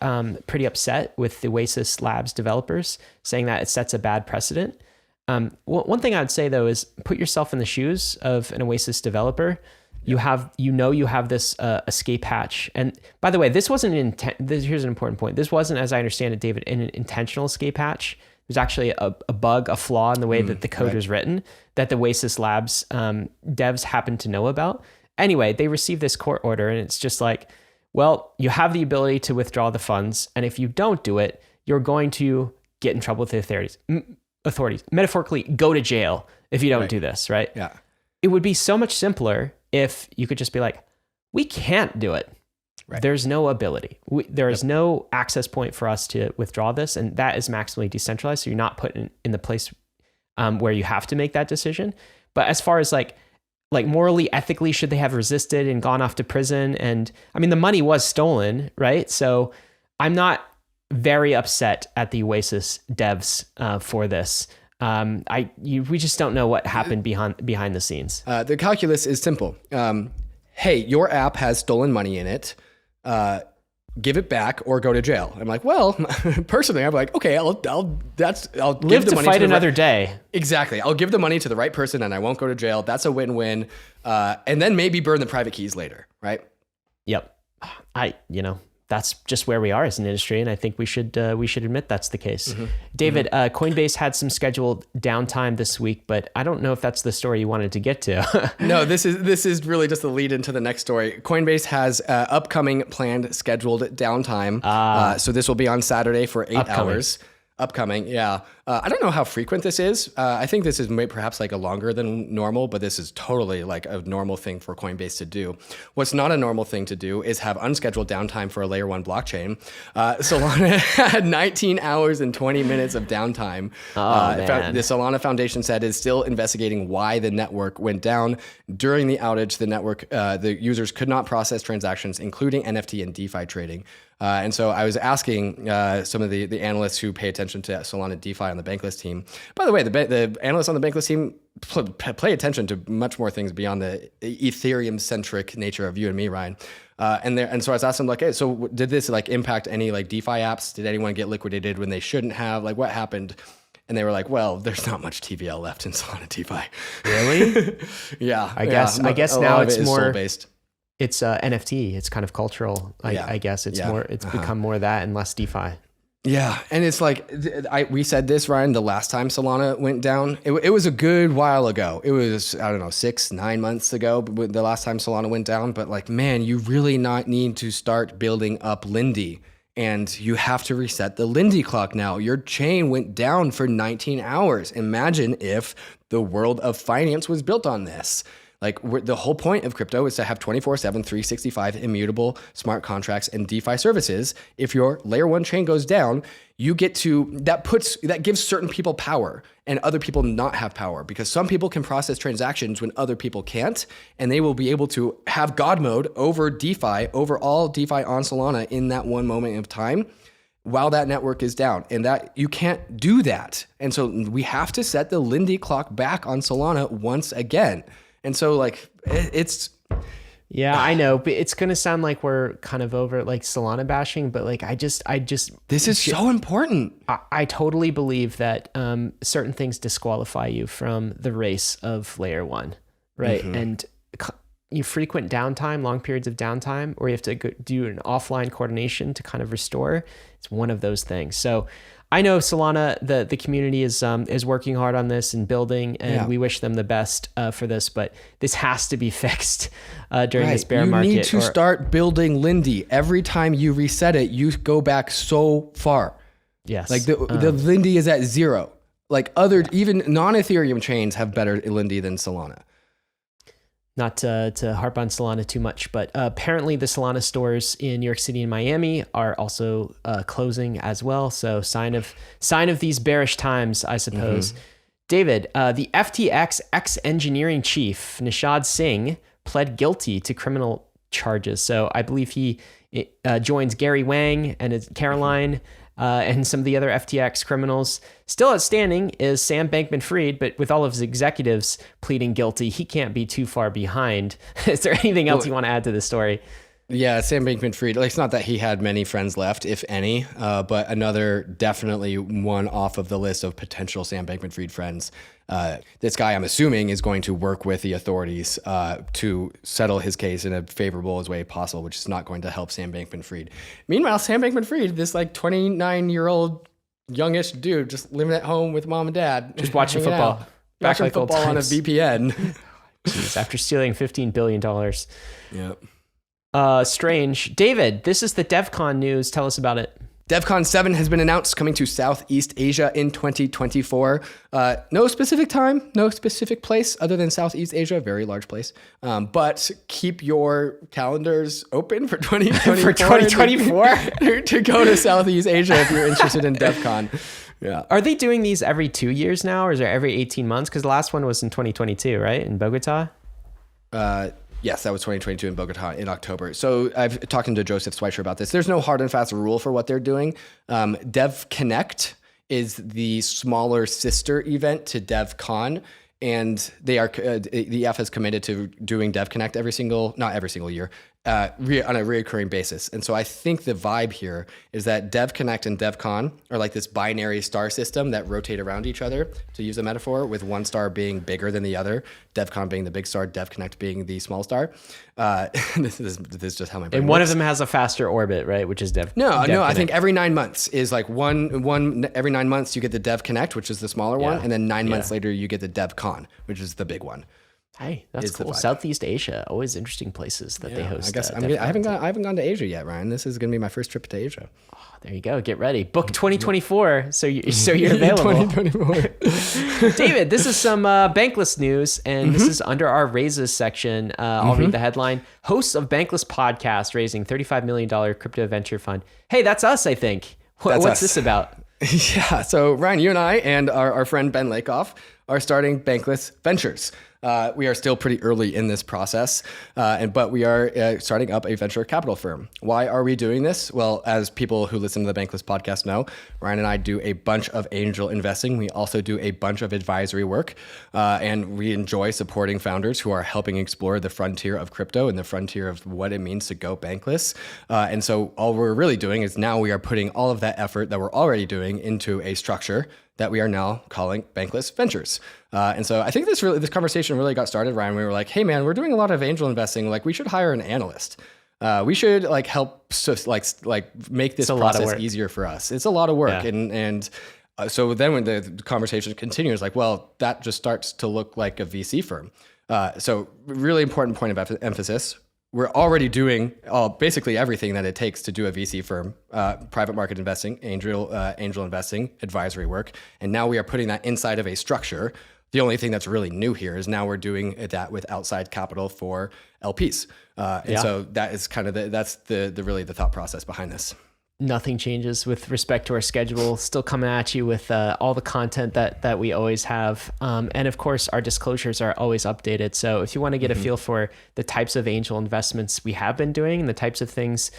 pretty upset with the Oasis Labs developers saying that it sets a bad precedent. One thing I would say, though, is put yourself in the shoes of an Oasis developer. You have this escape hatch. And by the way, this wasn't here's an important point. This wasn't, as I understand it, David, an intentional escape hatch. There's actually a bug, a flaw in the way that the code was written that the Oasis Labs devs happen to know about. Anyway, they received this court order, and it's just like, well, you have the ability to withdraw the funds, and if you don't do it, you're going to get in trouble with the authorities. Metaphorically, go to jail if you don't do this, right? Yeah. It would be so much simpler if you could just be like, we can't do it. Right. There's no ability. There is no access point for us to withdraw this, and that is maximally decentralized, so you're not put in the place where you have to make that decision. But as far as like morally, ethically, should they have resisted and gone off to prison? And I mean, the money was stolen, right? So I'm not very upset at the Oasis devs for this. We just don't know what happened behind the scenes. The calculus is simple. Hey, your app has stolen money in it. Give it back or go to jail. I'm like, well, personally, I'm like, okay, I'll live to fight another day. Exactly. I'll give the money to the right person and I won't go to jail. That's a win-win. And then maybe burn the private keys later, right? Yep. That's just where we are as an industry, and I think we should admit that's the case. Mm-hmm. David, Coinbase had some scheduled downtime this week, but I don't know if that's the story you wanted to get to. No, this is really just the lead into the next story. Coinbase has upcoming planned scheduled downtime. So this will be on Saturday for 8 hours. Upcoming, yeah. I don't know how frequent this is. I think this is perhaps like a longer than normal, but this is totally like a normal thing for Coinbase to do. What's not a normal thing to do is have unscheduled downtime for a layer 1 blockchain. Solana had 19 hours and 20 minutes of downtime. The Solana Foundation said is still investigating why the network went down. During the outage, the network, the users could not process transactions, including NFT and DeFi trading. And so I was asking some of the analysts who pay attention to Solana DeFi on the Bankless team. By the way, the analysts on the Bankless team pay attention to much more things beyond the Ethereum-centric nature of you and me, Ryan. And so I was asking them, like, hey, so did this like impact any like DeFi apps? Did anyone get liquidated when they shouldn't have? Like, what happened? And they were like, well, there's not much TVL left in Solana DeFi. Really? Yeah. I guess now it's more soul-based. It's NFT. It's kind of cultural. I guess it's more. It's become more that and less DeFi. Yeah, and it's like we said this, Ryan. The last time Solana went down, it was a good while ago. It was 6-9 months ago. The last time Solana went down, but like, man, you really not need to start building up Lindy, and you have to reset the Lindy clock now. Your chain went down for 19 hours. Imagine if the world of finance was built on this. Like the whole point of crypto is to have 24/7, 365 immutable smart contracts and DeFi services. If your layer 1 chain goes down, you get to, that gives certain people power and other people not have power, because some people can process transactions when other people can't, and they will be able to have God mode over DeFi, over all DeFi on Solana in that one moment of time while that network is down, and that you can't do that. And so we have to set the Lindy clock back on Solana once again. And so like it's... Yeah, I know, but it's going to sound like we're kind of over like Solana bashing, but like I just this is so important. I totally believe that certain things disqualify you from the race of layer 1, right? Mm-hmm. And you frequent downtime, long periods of downtime, or you have to do an offline coordination to kind of restore. It's one of those things. So I know Solana, the community is working hard on this and building, and we wish them the best for this. But this has to be fixed during this bear market. You need to start building Lindy. Every time you reset it, you go back so far. Yes, like the Lindy is at 0. Like even non-Ethereum chains have better Lindy than Solana. Not to harp on Solana too much, but apparently the Solana stores in New York City and Miami are also closing as well. So sign of these bearish times, I suppose. Mm-hmm. David, the FTX ex-engineering chief, Nishad Singh, pled guilty to criminal charges. So I believe he joins Gary Wang and Caroline and some of the other FTX criminals. Still outstanding is Sam Bankman-Fried, but with all of his executives pleading guilty, he can't be too far behind. Is there anything else you want to add to this story? Yeah, Sam Bankman-Fried. Like, it's not that he had many friends left, if any, but another definitely one off of the list of potential Sam Bankman-Fried friends. This guy, I'm assuming, is going to work with the authorities to settle his case in a favorable way possible, which is not going to help Sam Bankman-Fried. Meanwhile, Sam Bankman-Fried, this like 29-year-old youngish dude, just living at home with mom and dad, just watching football, watching football on a VPN. Jeez, after stealing $15 billion. Yep. Strange. David, this is the DevCon news. Tell us about it. DevCon 7 has been announced, coming to Southeast Asia in 2024. No specific time, no specific place other than Southeast Asia, very large place. But keep your calendars open for 2024. For 2024? to go to Southeast Asia if you're interested in DevCon. Yeah. Are they doing these every 2 years now, or is there every 18 months? Because the last one was in 2022, right? In Bogota? Yes, that was 2022 in Bogota in October. So I've talked to Joseph Schweitzer about this. There's no hard and fast rule for what they're doing. Dev Connect is the smaller sister event to DevCon, and they are the EF has committed to doing Dev Connect not every single year, on a reoccurring basis. And so I think the vibe here is that Dev Connect and DevCon are like this binary star system that rotate around each other, to use a metaphor, with one star being bigger than the other, DevCon being the big star, Dev Connect being the small star. This is just how my brain And one works. of them has a faster orbit, right? Which is Dev. No, Dev I think every 9 months is like one every 9 months you get the Dev Connect, which is the smaller one, and then 9 months later you get the DevCon, which is the big one. Hey, that's cool. Southeast Asia, always interesting places that they host. I guess I haven't gone to Asia yet, Ryan. This is going to be my first trip to Asia. Oh, there you go. Get ready. Book 2024. So you're available. 2024. David, this is some Bankless news, and this is under our raises section. I'll read the headline. Hosts of Bankless podcast raising $35 million crypto venture fund. Hey, that's us, I think. What's this about? Yeah. So Ryan, you and I and our friend Ben Lakoff are starting Bankless Ventures. We are still pretty early in this process, but we are starting up a venture capital firm. Why are we doing this? Well, as people who listen to the Bankless podcast know, Ryan and I do a bunch of angel investing. We also do a bunch of advisory work, and we enjoy supporting founders who are helping explore the frontier of crypto and the frontier of what it means to go bankless. And so all we're really doing is now we are putting all of that effort that we're already doing into a structure that we are now calling Bankless Ventures. And so I think this conversation really got started, Ryan. We were like, hey man, we're doing a lot of angel investing. Like, we should hire an analyst. We should help make this process easier for us. It's a lot of work. Yeah. So then when the conversation continues, like, well, that just starts to look like a VC firm. So really important point of emphasis. We're already doing basically everything that it takes to do a VC firm, private market investing, angel investing, advisory work. And now we are putting that inside of a structure. The only thing that's really new here is now we're doing that with outside capital for LPs. And so that is kind of that's the thought process behind this. Nothing changes with respect to our schedule. Still coming at you with all the content that we always have. And of course, our disclosures are always updated. So if you want to get a feel for the types of angel investments we have been doing and the types of things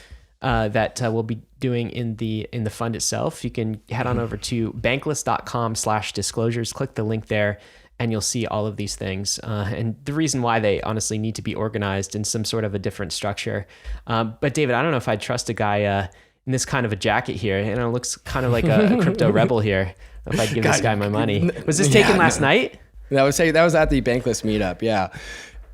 that we'll be doing in the fund itself, you can head on over to bankless.com/disclosures. Click the link there, and you'll see all of these things. And the reason why they honestly need to be organized in some sort of a different structure. But David, I don't know if I'd trust a guy in this kind of a jacket here, and it looks kind of like a crypto rebel here. If I'd give this guy my money. Was this taken last night? That was at the Bankless meetup. Yeah.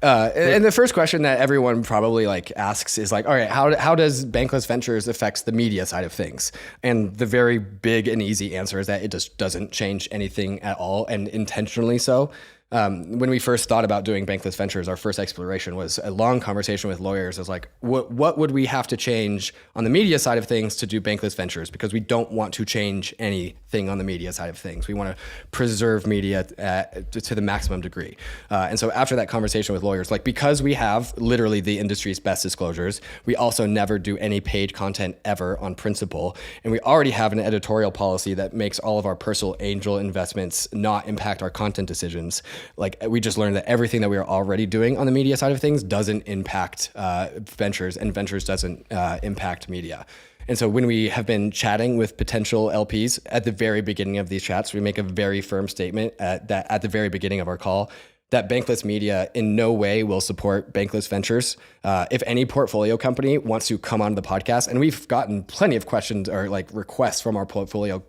And the first question that everyone probably asks is all right, how does Bankless Ventures affect the media side of things? And the very big and easy answer is that it just doesn't change anything at all, and intentionally so. When we first thought about doing Bankless Ventures, our first exploration was a long conversation with lawyers. It was like, what would we have to change on the media side of things to do Bankless Ventures? Because we don't want to change anything on the media side of things. We want to preserve media to the maximum degree. And so after that conversation with lawyers, because we have literally the industry's best disclosures, we also never do any paid content ever on principle. And we already have an editorial policy that makes all of our personal angel investments not impact our content decisions. We just learned that everything that we are already doing on the media side of things doesn't impact ventures, and ventures doesn't impact media. And so when we have been chatting with potential LPs at the very beginning of these chats, we make a very firm statement that at the very beginning of our call that Bankless Media in no way will support Bankless Ventures. If any portfolio company wants to come on the podcast, and we've gotten plenty of questions or like requests from our portfolio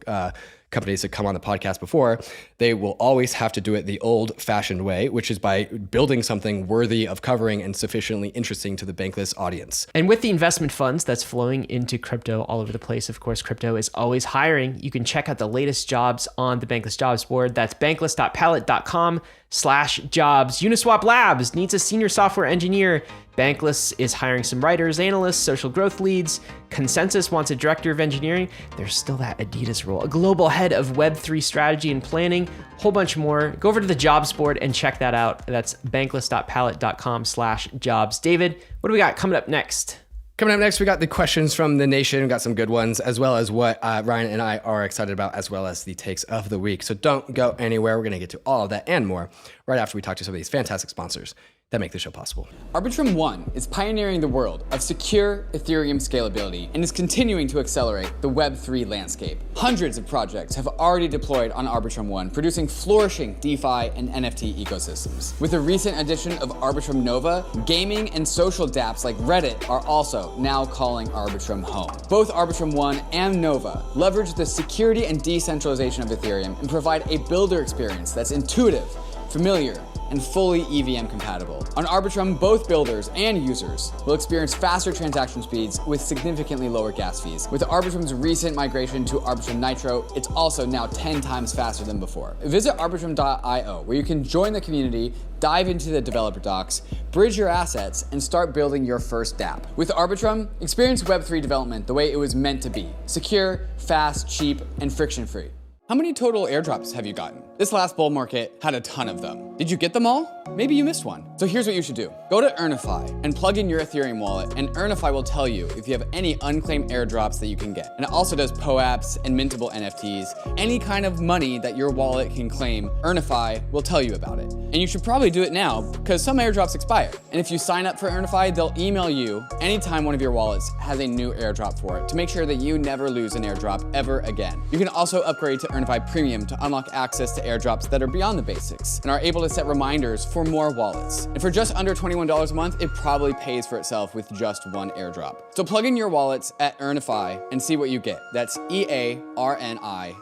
companies to come on the podcast before, they will always have to do it the old-fashioned way, which is by building something worthy of covering and sufficiently interesting to the Bankless audience. And with the investment funds that's flowing into crypto all over the place, of course, crypto is always hiring. You can check out the latest jobs on the Bankless jobs board. That's bankless.pallet.com/jobs. Uniswap Labs needs a senior software engineer. Bankless is hiring some writers, analysts, social growth leads. Consensus wants a director of engineering. There's still that Adidas role. A global head of Web3 strategy and planning. Whole bunch more. Go over to the jobs board and check that out. That's bankless.pallet.com/jobs. David, what do we got coming up next? Coming up next, we got the questions from the nation. We got some good ones, as well as what Ryan and I are excited about, as well as the takes of the week. So don't go anywhere. We're going to get to all of that and more right after we talk to some of these fantastic sponsors that make the show possible. ARBITRUM 1 is pioneering the world of secure Ethereum scalability and is continuing to accelerate the Web3 landscape. Hundreds of projects have already deployed on ARBITRUM 1, producing flourishing DeFi and NFT ecosystems. With the recent addition of ARBITRUM Nova, gaming and social dApps like Reddit are also now calling ARBITRUM home. Both ARBITRUM 1 and Nova leverage the security and decentralization of Ethereum and provide a builder experience that's intuitive, familiar, and fully EVM compatible. On Arbitrum, both builders and users will experience faster transaction speeds with significantly lower gas fees. With Arbitrum's recent migration to Arbitrum Nitro, it's also now 10 times faster than before. Visit arbitrum.io, where you can join the community, dive into the developer docs, bridge your assets, and start building your first dApp. With Arbitrum, experience Web3 development the way it was meant to be: secure, fast, cheap, and friction-free. How many total airdrops have you gotten? This last bull market had a ton of them. Did you get them all? Maybe you missed one. So here's what you should do. Go to EARNIFI and plug in your Ethereum wallet, and EARNIFI will tell you if you have any unclaimed airdrops that you can get. And it also does POAPs and mintable NFTs. Any kind of money that your wallet can claim, EARNIFI will tell you about it. And you should probably do it now, because some airdrops expire. And if you sign up for EARNIFI, they'll email you anytime one of your wallets has a new airdrop for it, to make sure that you never lose an airdrop ever again. You can also upgrade to EARNIFI Premium to unlock access to airdrops that are beyond the basics and are able to set reminders for more wallets. And for just under $21 a month, it probably pays for itself with just one airdrop. So plug in your wallets at EARNIFI and see what you get. That's EARNI.FI.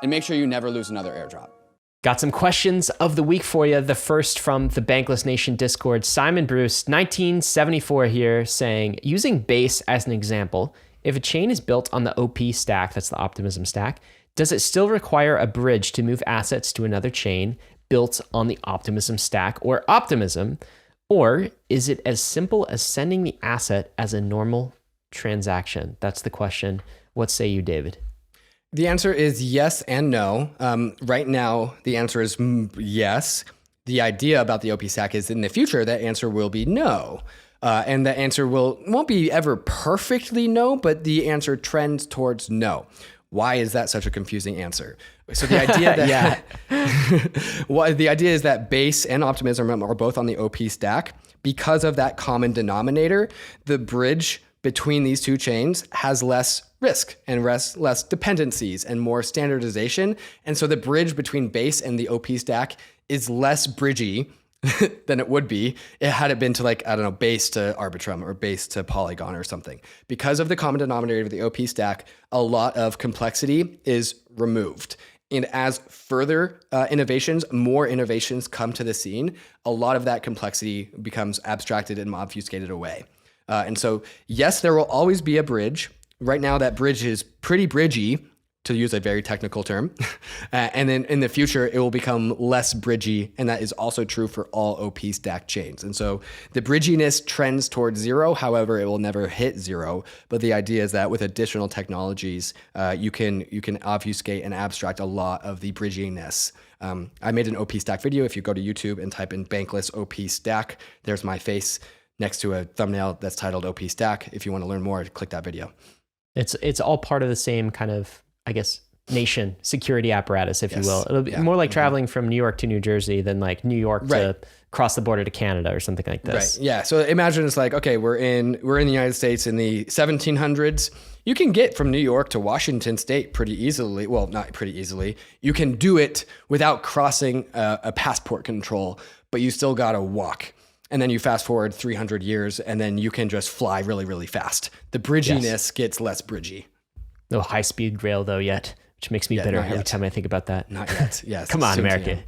And make sure you never lose another airdrop. Got some questions of the week for you. The first from the Bankless Nation Discord. Simon Bruce, 1974 here, saying, using Base as an example, if a chain is built on the OP stack, that's the Optimism stack, does it still require a bridge to move assets to another chain built on the Optimism stack or Optimism? Or is it as simple as sending the asset as a normal transaction? That's the question. What say you, David? The answer is yes and no. Right now, the answer is yes. The idea about the OP stack is in the future, that answer will be no. And the answer won't be ever perfectly no, but the answer trends towards no. Why is that such a confusing answer? So the idea that the idea is that Base and Optimism are both on the OP stack. Because of that common denominator, the bridge between these two chains has less risk and less dependencies and more standardization. And so the bridge between Base and the OP stack is less bridgy than it would be had it been to, like, I don't know, Base to Arbitrum or Base to Polygon or something. Because of the common denominator of the OP stack, a lot of complexity is removed. And as further more innovations come to the scene, a lot of that complexity becomes abstracted and obfuscated away. And so, yes, there will always be a bridge. Right now, that bridge is pretty bridgy, to use a very technical term. And then in the future, it will become less bridgy. And that is also true for all OP stack chains. And so the bridginess trends towards zero. However, it will never hit zero. But the idea is that with additional technologies, you can obfuscate and abstract a lot of the bridginess. I made an OP stack video. If you go to YouTube and type in Bankless OP stack, there's my face next to a thumbnail that's titled OP stack. If you want to learn more, click that video. It's all part of the same kind of, I guess, nation security apparatus, if you will. It'll be more like traveling from New York to New Jersey than like New York to cross the border to Canada or something like this. Right. Yeah. So imagine it's like, okay, we're in the United States in the 1700s. You can get from New York to Washington State pretty easily. Well, not pretty easily. You can do it without crossing a passport control, but you still got to walk. And then you fast forward 300 years and then you can just fly really, really fast. The bridginess gets less bridgy. No high-speed rail though yet, which makes me bitter every time I think about that. Not yet. Yes. Come on, America.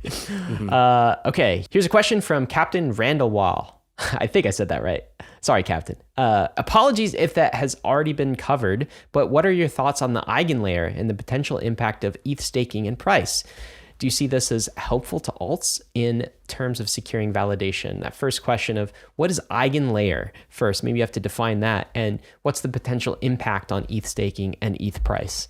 Okay. Here's a question from Captain Randall Wall. I think I said that right. Sorry, Captain. Apologies if that has already been covered, but what are your thoughts on the eigenlayer and the potential impact of ETH staking and price? Do you see this as helpful to alts in terms of securing validation? That first question of what is eigenlayer first? Maybe you have to define that. And what's the potential impact on ETH staking and ETH price?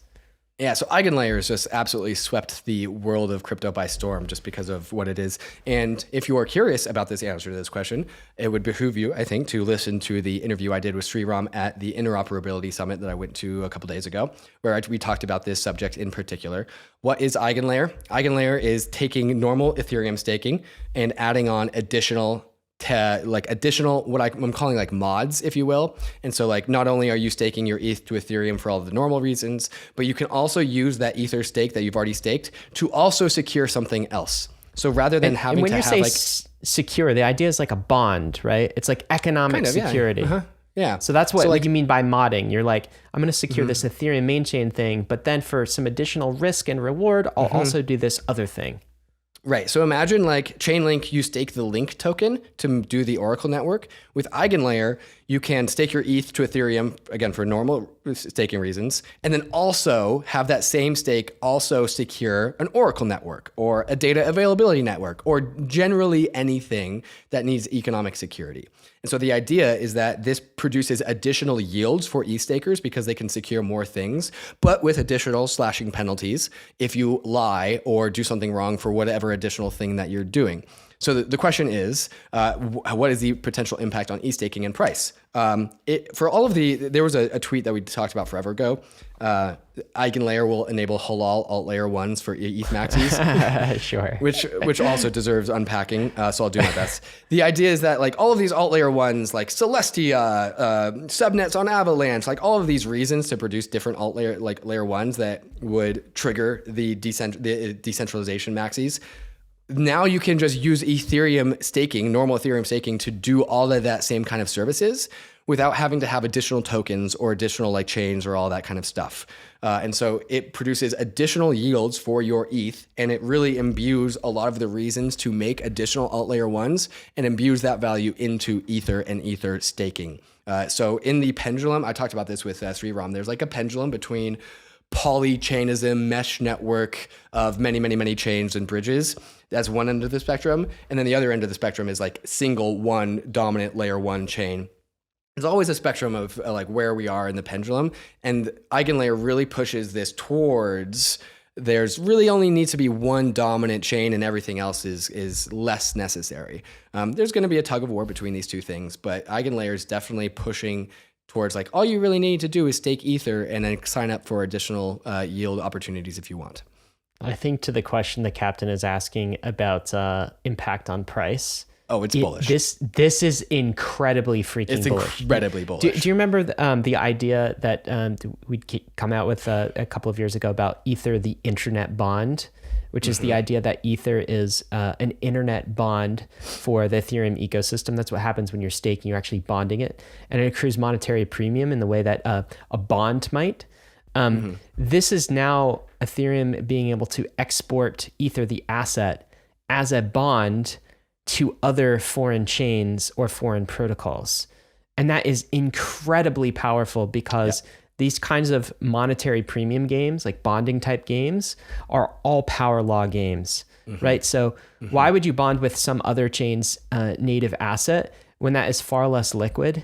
Yeah, so eigenlayer has just absolutely swept the world of crypto by storm just because of what it is. And if you are curious about this answer to this question, it would behoove you, I think, to listen to the interview I did with Sriram at the Interoperability Summit that I went to a couple days ago, where we talked about this subject in particular. What is eigenlayer? Eigenlayer is taking normal Ethereum staking and adding on additional what I'm calling like mods, if you will. And so like not only are you staking your ETH to Ethereum for all of the normal reasons, but you can also use that Ether stake that you've already staked to also secure something else. So rather than having when to you have say like secure, the idea is like a bond, right? It's like economic security. Yeah. So that's what you mean by modding. You're like, I'm going to secure this Ethereum main chain thing, but then for some additional risk and reward, I'll also do this other thing. Right. So imagine like Chainlink, you stake the Link token to do the Oracle network. With Eigenlayer, you can stake your ETH to Ethereum, again, for normal staking reasons, and then also have that same stake also secure an Oracle network or a data availability network or generally anything that needs economic security. And so the idea is that this produces additional yields for ETH stakers because they can secure more things, but with additional slashing penalties if you lie or do something wrong for whatever additional thing that you're doing. So the question is, what is the potential impact on ETH staking and price? For all of there was a tweet that we talked about forever ago. Eigenlayer will enable halal alt layer ones for ETH maxis. Sure. Which also deserves unpacking. So I'll do my best. The idea is that like all of these alt layer ones, like Celestia, subnets on Avalanche, like all of these reasons to produce different alt layer, like layer ones that would trigger the decentralization maxis. Now you can just use Ethereum staking, normal Ethereum staking, to do all of that same kind of services without having to have additional tokens or additional like chains or all that kind of stuff. And so it produces additional yields for your ETH, and it really imbues a lot of the reasons to make additional alt layer ones and imbues that value into Ether and Ether staking. So in the pendulum, I talked about this with Sriram, there's like a pendulum between polychainism, mesh network of many, many, many chains and bridges. That's one end of the spectrum. And then the other end of the spectrum is like single one dominant layer one chain. There's always a spectrum of like where we are in the pendulum. And Eigenlayer really pushes this towards there's really only needs to be one dominant chain and everything else is less necessary. There's going to be a tug of war between these two things, but Eigenlayer is definitely pushing towards like all you really need to do is stake Ether and then sign up for additional yield opportunities if you want. I think to the question the captain is asking about impact on price. Oh, it's bullish. This is incredibly freaking bullish. It's incredibly bullish. Do you remember the idea that we'd come out with a couple of years ago about Ether, the internet bond, which is the idea that Ether is an internet bond for the Ethereum ecosystem. That's what happens when you're staking. You're actually bonding it. And it accrues monetary premium in the way that a bond might. This is now Ethereum being able to export Ether, the asset, as a bond to other foreign chains or foreign protocols. And that is incredibly powerful because these kinds of monetary premium games, like bonding type games, are all power law games, right? So why would you bond with some other chain's native asset when that is far less liquid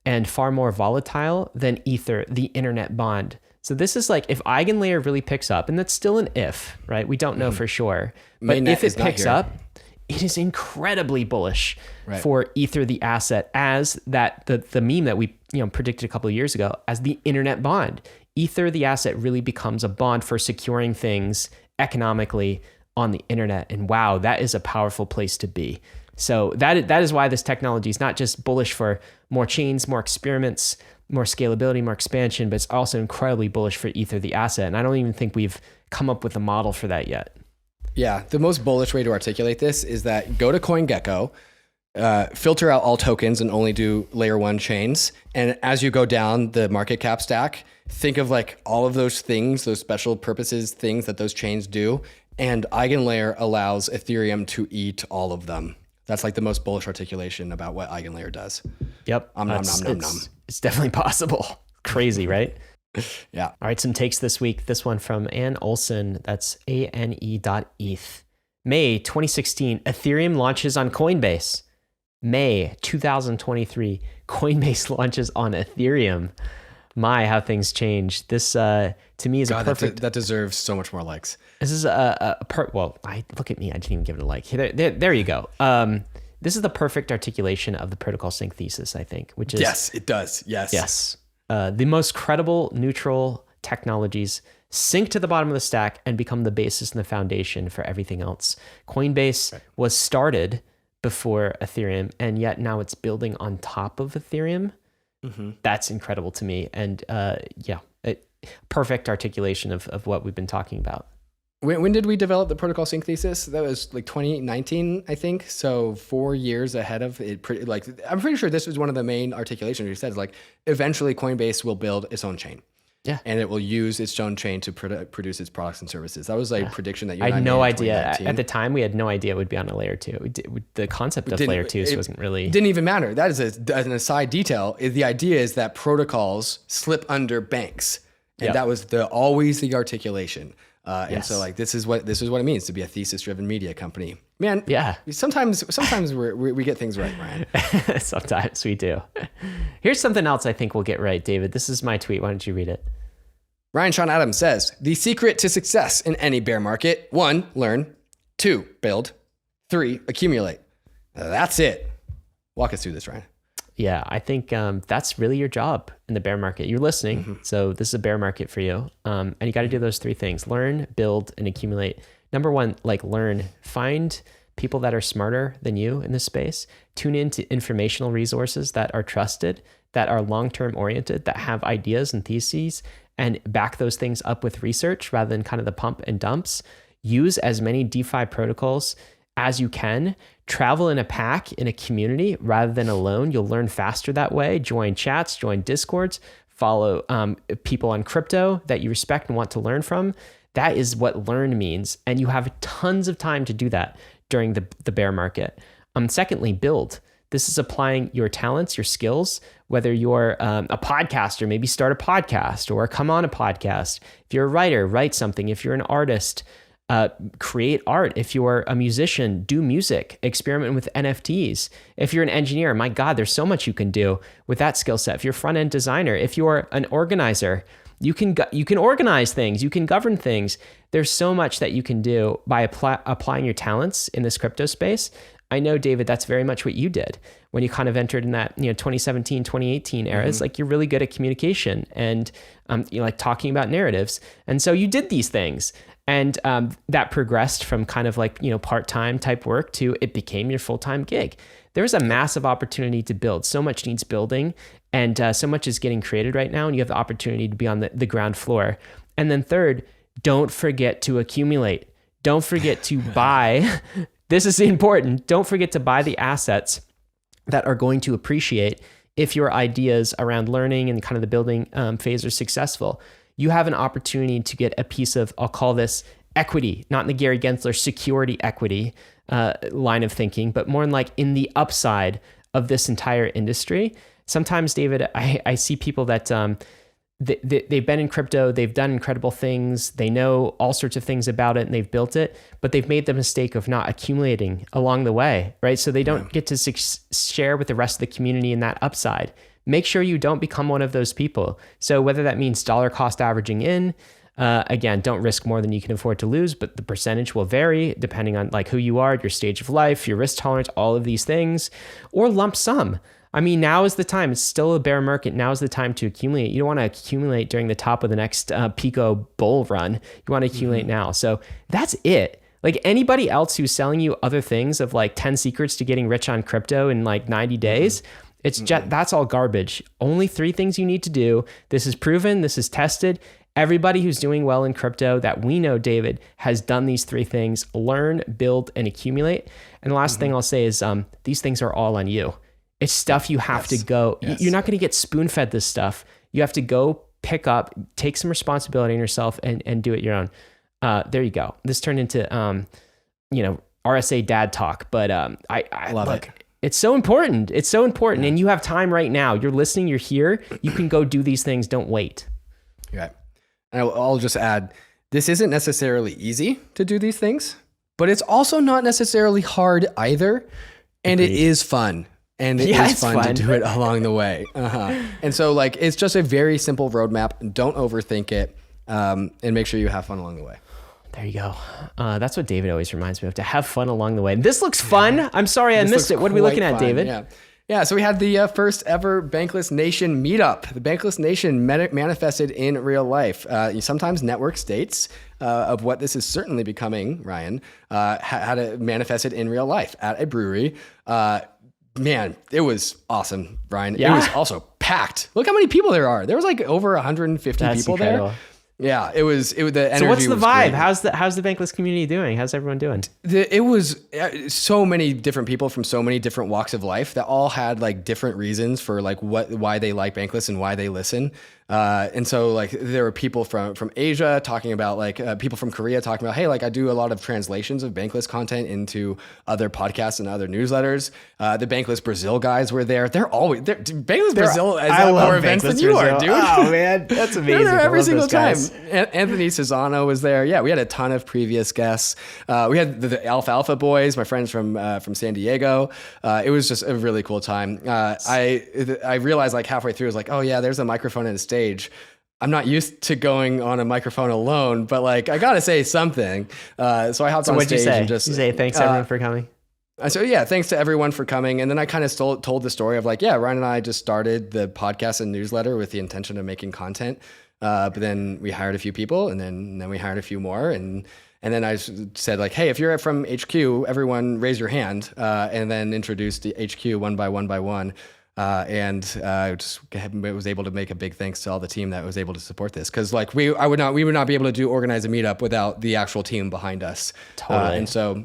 and far more volatile than Ether, the internet bond? So this is like if Eigenlayer really picks up, and that's still an if, right? We don't know for sure. But if it picks up, it is incredibly bullish for Ether, the asset, as that the meme that we predicted a couple of years ago as the internet bond. Ether, the asset, really becomes a bond for securing things economically on the internet. And wow, that is a powerful place to be. So that is why this technology is not just bullish for more chains, more experiments, more scalability, more expansion, but it's also incredibly bullish for Ether, the asset. And I don't even think we've come up with a model for that yet. Yeah, the most bullish way to articulate this is that go to CoinGecko, filter out all tokens and only do layer 1 chains. And as you go down the market cap stack, think of like all of those things, those special purposes, things that those chains do. And EigenLayer allows Ethereum to eat all of them. That's like the most bullish articulation about what EigenLayer does. Yep. It's definitely possible. Crazy, right? Yeah. All right, some takes this week. This one from Ann Olson. That's ANE.ETH. May 2016, Ethereum launches on Coinbase. May 2023, Coinbase launches on Ethereum. My, how things change. This, to me, is a perfect... That deserves so much more likes. This is well, look at me. I didn't even give it a like. There you go. This is the perfect articulation of the protocol sync thesis, I think, which is... Yes, it does. Yes. Yes. The most credible, neutral technologies sink to the bottom of the stack and become the basis and the foundation for everything else. Coinbase was started before Ethereum, and yet now it's building on top of Ethereum. Mm-hmm. That's incredible to me. And perfect articulation of what we've been talking about. When did we develop the protocol sync thesis? That was like 2019, I think. So 4 years ahead of it. I'm pretty sure this was one of the main articulations. You said like eventually Coinbase will build its own chain. Yeah, and it will use its own chain to produce its products and services. That was a prediction that you. I had no idea at the time. We had no idea it would be on a layer 2. The concept of layer 2 wasn't really. Didn't even matter. That is an aside detail. The idea is that protocols slip under banks, and that was always the articulation. And so like this is what it means to be a thesis-driven media company. Man, yeah. Sometimes we get things right, Ryan. Sometimes we do. Here's something else I think we'll get right, David. This is my tweet. Why don't you read it? Ryan Sean Adams says, the secret to success in any bear market: 1, learn; 2, build; 3, accumulate. That's it. Walk us through this, Ryan. Yeah, I think that's really your job in the bear market. You're listening, so this is a bear market for you. And you got to do those 3 things: learn, build, and accumulate. Number 1, learn. Find people that are smarter than you in this space. Tune into informational resources that are trusted, that are long-term oriented, that have ideas and theses, and back those things up with research rather than kind of the pump and dumps. Use as many DeFi protocols as you can. Travel in a pack, in a community rather than alone. You'll learn faster that way. Join chats, join discords, follow people on crypto that you respect and want to learn from. That is what learn means. And you have tons of time to do that during the bear market. Secondly, build. This is applying your talents, your skills, whether you're a podcaster, maybe start a podcast or come on a podcast. If you're a writer, write something. If you're an artist, create art. If you're a musician, do music, experiment with NFTs. If you're an engineer, my God, there's so much you can do with that skill set. If you're a front-end designer, if you're an organizer, you can organize things, you can govern things. There's so much that you can do by applying your talents in this crypto space. I know, David, that's very much what you did when you kind of entered in that 2017, 2018 era. It's like you're really good at communication and talking about narratives. And so you did these things. And that progressed from kind of part-time type work to it became your full-time gig. There's a massive opportunity to build. So much needs building, and so much is getting created right now, and you have the opportunity to be on the ground floor. And then third, don't forget to accumulate. Don't forget to buy. This is important. Don't forget to buy the assets that are going to appreciate if your ideas around learning and kind of the building phase are successful. You have an opportunity to get a piece of, I'll call this equity, not in the Gary Gensler security equity line of thinking, but more in the upside of this entire industry. Sometimes, David, I see people that they've been in crypto, they've done incredible things, they know all sorts of things about it, and they've built it, but they've made the mistake of not accumulating along the way, right? So they don't get to share with the rest of the community in that upside. Make sure you don't become one of those people. So whether that means dollar cost averaging in, again, don't risk more than you can afford to lose, but the percentage will vary depending on who you are, your stage of life, your risk tolerance, all of these things, or lump sum. I mean, now is the time. It's still a bear market. Now is the time to accumulate. You don't want to accumulate during the top of the next Pico bull run. You want to accumulate now. So that's it. Like anybody else who's selling you other things of like 10 secrets to getting rich on crypto in like 90 days, it's just, that's all garbage. Only 3 things you need to do. This is proven. This is tested. Everybody who's doing well in crypto that we know, David, has done these 3 things: learn, build, and accumulate. And the last thing I'll say is these things are all on you. It's stuff you have to go. You're not going to get spoon-fed this stuff. You have to go pick up, take some responsibility on yourself and do it your own. There you go. This turned into, RSA dad talk, but I love look, it. It's so important. It's so important. And you have time right now. You're listening. You're here. You can go do these things. Don't wait. Right. And I'll just add, this isn't necessarily easy to do these things, but it's also not necessarily hard either. And it is fun. And it is fun to do it along the way. And so like, it's just a very simple roadmap. Don't overthink it. And make sure you have fun along the way. There you go. That's what David always reminds me of, to have fun along the way. This looks fun. I'm sorry I missed it. What are we looking at, David? Yeah, so we had the first ever Bankless Nation meetup. The Bankless Nation manifested in real life. Sometimes network states of what this is certainly becoming, Ryan, had it manifested in real life at a brewery. Man, it was awesome, Ryan. Yeah. It was also packed. Look how many people there are. There was like over 150 people incredible. There. Yeah, it was the energy. So what's the vibe? Great. How's the Bankless community doing? How's everyone doing? It was so many different people from so many different walks of life that all had like different reasons for like why they like Bankless and why they listen. And so like there were people from Asia talking about like people from Korea talking about, hey, like I do a lot of translations of Bankless content into other podcasts and other newsletters. The Bankless Brazil guys were there. Bankless Brazil has more events than you are, dude. Oh man, that's amazing. They're there every single time. Anthony Cesano was there. Yeah, we had a ton of previous guests. We had the Alfalfa boys, my friends from San Diego. It was just a really cool time. I realized like halfway through, I was like, oh yeah, there's a microphone and a stage. I'm not used to going on a microphone alone, but like I gotta say something. So I hopped on stage and just say thanks everyone for coming. So yeah, thanks to everyone for coming. And then I kind of told the story of like, yeah, Ryan and I just started the podcast and newsletter with the intention of making content. But then we hired a few people, and then we hired a few more, and then I said like, hey, if you're from HQ, everyone raise your hand, and then introduced the HQ one by one. And just was able to make a big thanks to all the team that was able to support this, because like we would not be able to organize a meetup without the actual team behind us. Totally. And so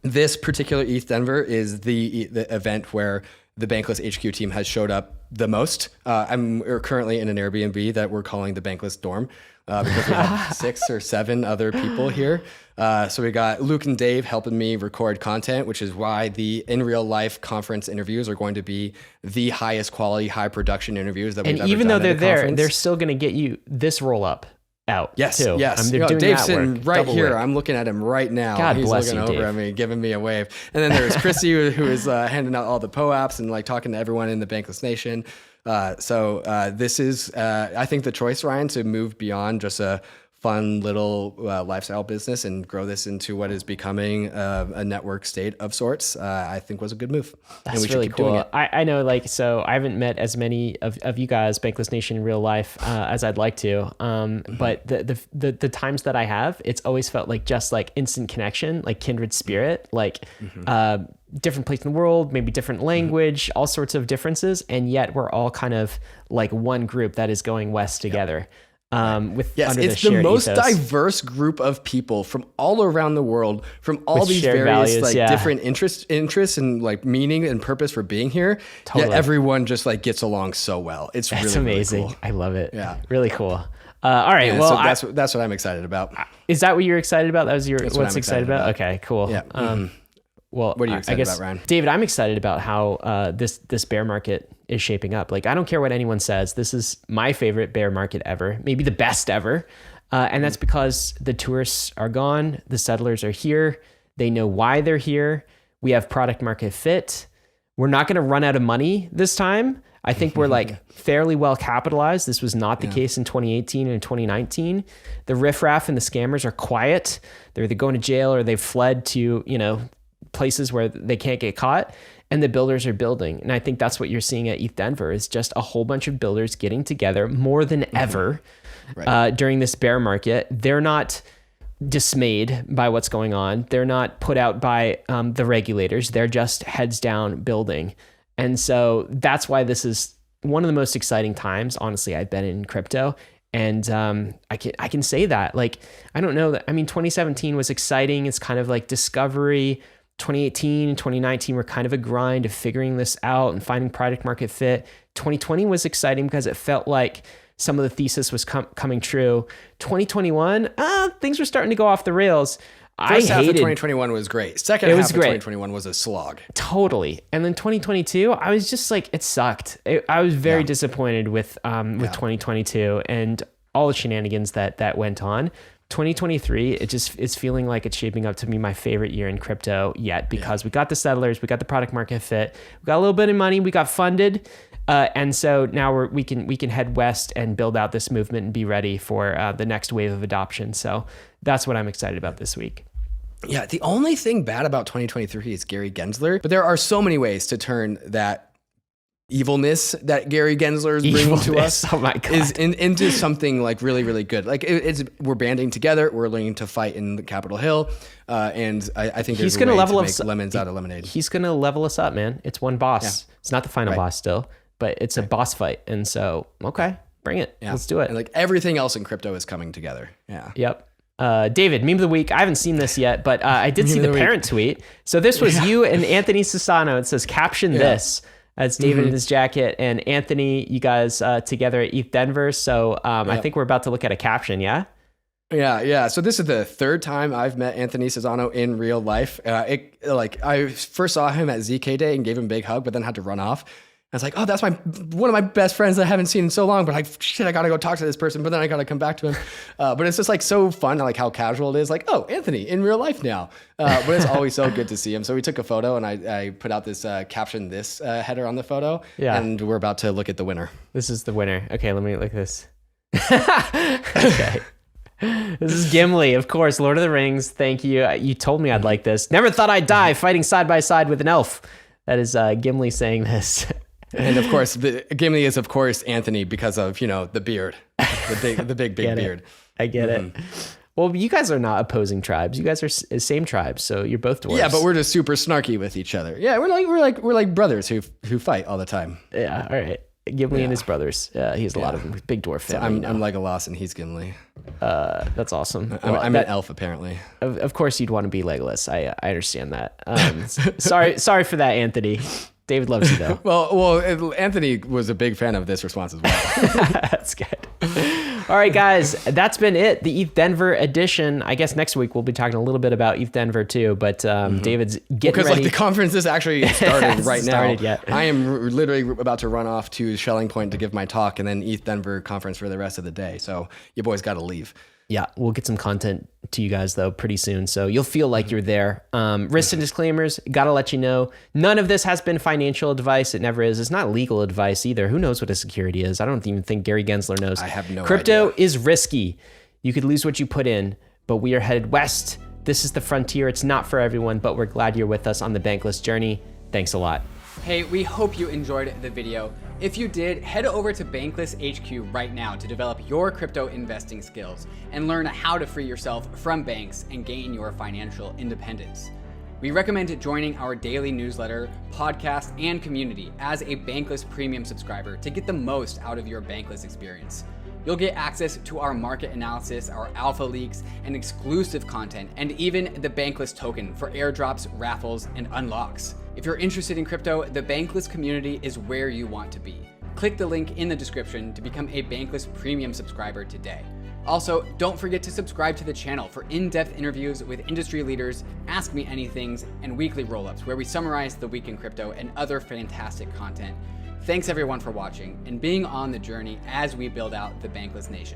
this particular ETHDenver is the event where the Bankless HQ team has showed up the most. We're currently in an Airbnb that we're calling the Bankless Dorm because we have 6 or 7 other people here. So we got Luke and Dave helping me record content, which is why the in real life conference interviews are going to be the highest quality, high production interviews that we've ever done. And even though they're there, they're still going to get you this roll up out. Yes, too. yes. Dave's sitting right here. I'm looking at him right now. God He's bless looking you, over Dave. at me, giving me a wave. And then there's Chrissy, who is handing out all the POAPs and like talking to everyone in the Bankless Nation. So this is, I think, the choice, Ryan, to move beyond just a fun little lifestyle business and grow this into what is becoming a network state of sorts, I think was a good move. That's and we really should keep doing cool. it. I know, like, so I haven't met as many of you guys, Bankless Nation, in real life as I'd like to. But the times that I have, it's always felt like just like instant connection, like kindred spirit, like different place in the world, maybe different language, all sorts of differences. And yet we're all kind of like one group that is going west together. It's the most diverse group of people from all around the world, from all these various values, different interests and like meaning and purpose for being here. Totally. Yet everyone just like gets along so well. It's really amazing. Really cool. I love it. Yeah, really cool. All right, so that's what I'm excited about. Is that what you're excited about? That was what's excited about? Okay, cool. Yeah. Well, what are you excited about, Ryan? David, I'm excited about how this bear market is shaping up. Like, I don't care what anyone says. This is my favorite bear market ever, maybe the best ever. And that's because the tourists are gone. The settlers are here. They know why they're here. We have product market fit. We're not going to run out of money this time. I think we're like fairly well capitalized. This was not the case in 2018 and 2019. The riffraff and the scammers are quiet. They're either going to jail or they've fled to, places where they can't get caught, and the builders are building. And I think that's what you're seeing at ETHDenver is just a whole bunch of builders getting together more than ever during this bear market. They're not dismayed by what's going on. They're not put out by the regulators. They're just heads down building. And so that's why this is one of the most exciting times, honestly, I've been in crypto. And I can say that, like, I don't know that, I mean, 2017 was exciting. It's kind of like discovery. 2018 and 2019 were kind of a grind of figuring this out and finding product market fit. 2020 was exciting because it felt like some of the thesis was coming true. 2021, things were starting to go off the rails. First half of 2021 was great. Second half of 2021 was a slog. Totally. And then 2022, I was just like, it sucked. I was very disappointed with 2022 and all the shenanigans that went on. 2023, it's feeling like it's shaping up to be my favorite year in crypto yet, because we got the settlers, we got the product market fit, we got a little bit of money, we got funded. And so now we can head west and build out this movement and be ready for the next wave of adoption. So that's what I'm excited about this week. Yeah, the only thing bad about 2023 is Gary Gensler, but there are so many ways to turn that evilness that Gary Gensler is bringing to us into something like really, really good. Like we're banding together, we're learning to fight in Capitol Hill, and I think he's going to level us lemons out of lemonade. He's going to level us up, man. It's one boss. It's not the final boss still, but it's a boss fight. And so, okay, bring it. Let's do it. And like everything else in crypto is coming together. Yeah. Yep. David, meme of the week. I haven't seen this yet, but I did see the parent tweet. So this was you and Anthony Sassano. It says, caption this. That's David in his jacket and Anthony, you guys together at ETHDenver. So I think we're about to look at a caption, yeah? Yeah. So this is the third time I've met Anthony Sassano in real life. I first saw him at ZK Day and gave him a big hug, but then had to run off. I was like, oh, that's one of my best friends that I haven't seen in so long, but like, shit, I got to go talk to this person, but then I got to come back to him. But it's just like so fun, like how casual it is. Like, oh, Anthony in real life now. But it's always so good to see him. So we took a photo and I put out this caption, this header on the photo. Yeah. And we're about to look at the winner. This is the winner. Okay, let me look at this. Okay. This is Gimli, of course, Lord of the Rings. Thank you. You told me I'd like this. Never thought I'd die fighting side by side with an elf. That is Gimli saying this. And of course, Gimli is of course Anthony because of, the beard, the big beard. I get it. Well, you guys are not opposing tribes. You guys are same tribes, so you're both dwarves. Yeah, but we're just super snarky with each other. Yeah, we're like brothers who fight all the time. Yeah, all right. Gimli and his brothers. He has a lot of big dwarf family. So I'm Legolas and he's Gimli. That's awesome. I'm an elf apparently. Of course, you'd want to be Legolas. I understand that. Sorry for that, Anthony. David loves you though. Well, Anthony was a big fan of this response as well. That's good. All right, guys, that's been it. The ETHDenver edition. I guess next week we'll be talking a little bit about ETHDenver too, but David's getting ready. Because the conference is actually started right now. Yet. I am literally about to run off to Shelling Point to give my talk and then ETHDenver conference for the rest of the day. So your boy's got to leave. Yeah, we'll get some content to you guys though pretty soon, so you'll feel like you're there. Risks and disclaimers, gotta let you know, none of this has been financial advice. It never is. It's not legal advice either. Who knows what a security is? I don't even think Gary Gensler knows. I have no idea. Crypto is risky. You could lose what you put in, but we are headed west. This is the frontier. It's not for everyone, but we're glad you're with us on the Bankless journey. Thanks a lot. Hey, we hope you enjoyed the video. If you did, head over to Bankless HQ right now to develop your crypto investing skills and learn how to free yourself from banks and gain your financial independence. We recommend joining our daily newsletter, podcast, and community as a Bankless Premium subscriber to get the most out of your Bankless experience. You'll get access to our market analysis, our alpha leaks, and exclusive content, and even the Bankless token for airdrops, raffles, and unlocks. If you're interested in crypto, the Bankless community is where you want to be. Click the link in the description to become a Bankless Premium subscriber today. Also, don't forget to subscribe to the channel for in-depth interviews with industry leaders, Ask Me Anythings, and weekly roll-ups where we summarize the week in crypto and other fantastic content. Thanks everyone for watching and being on the journey as we build out the Bankless Nation.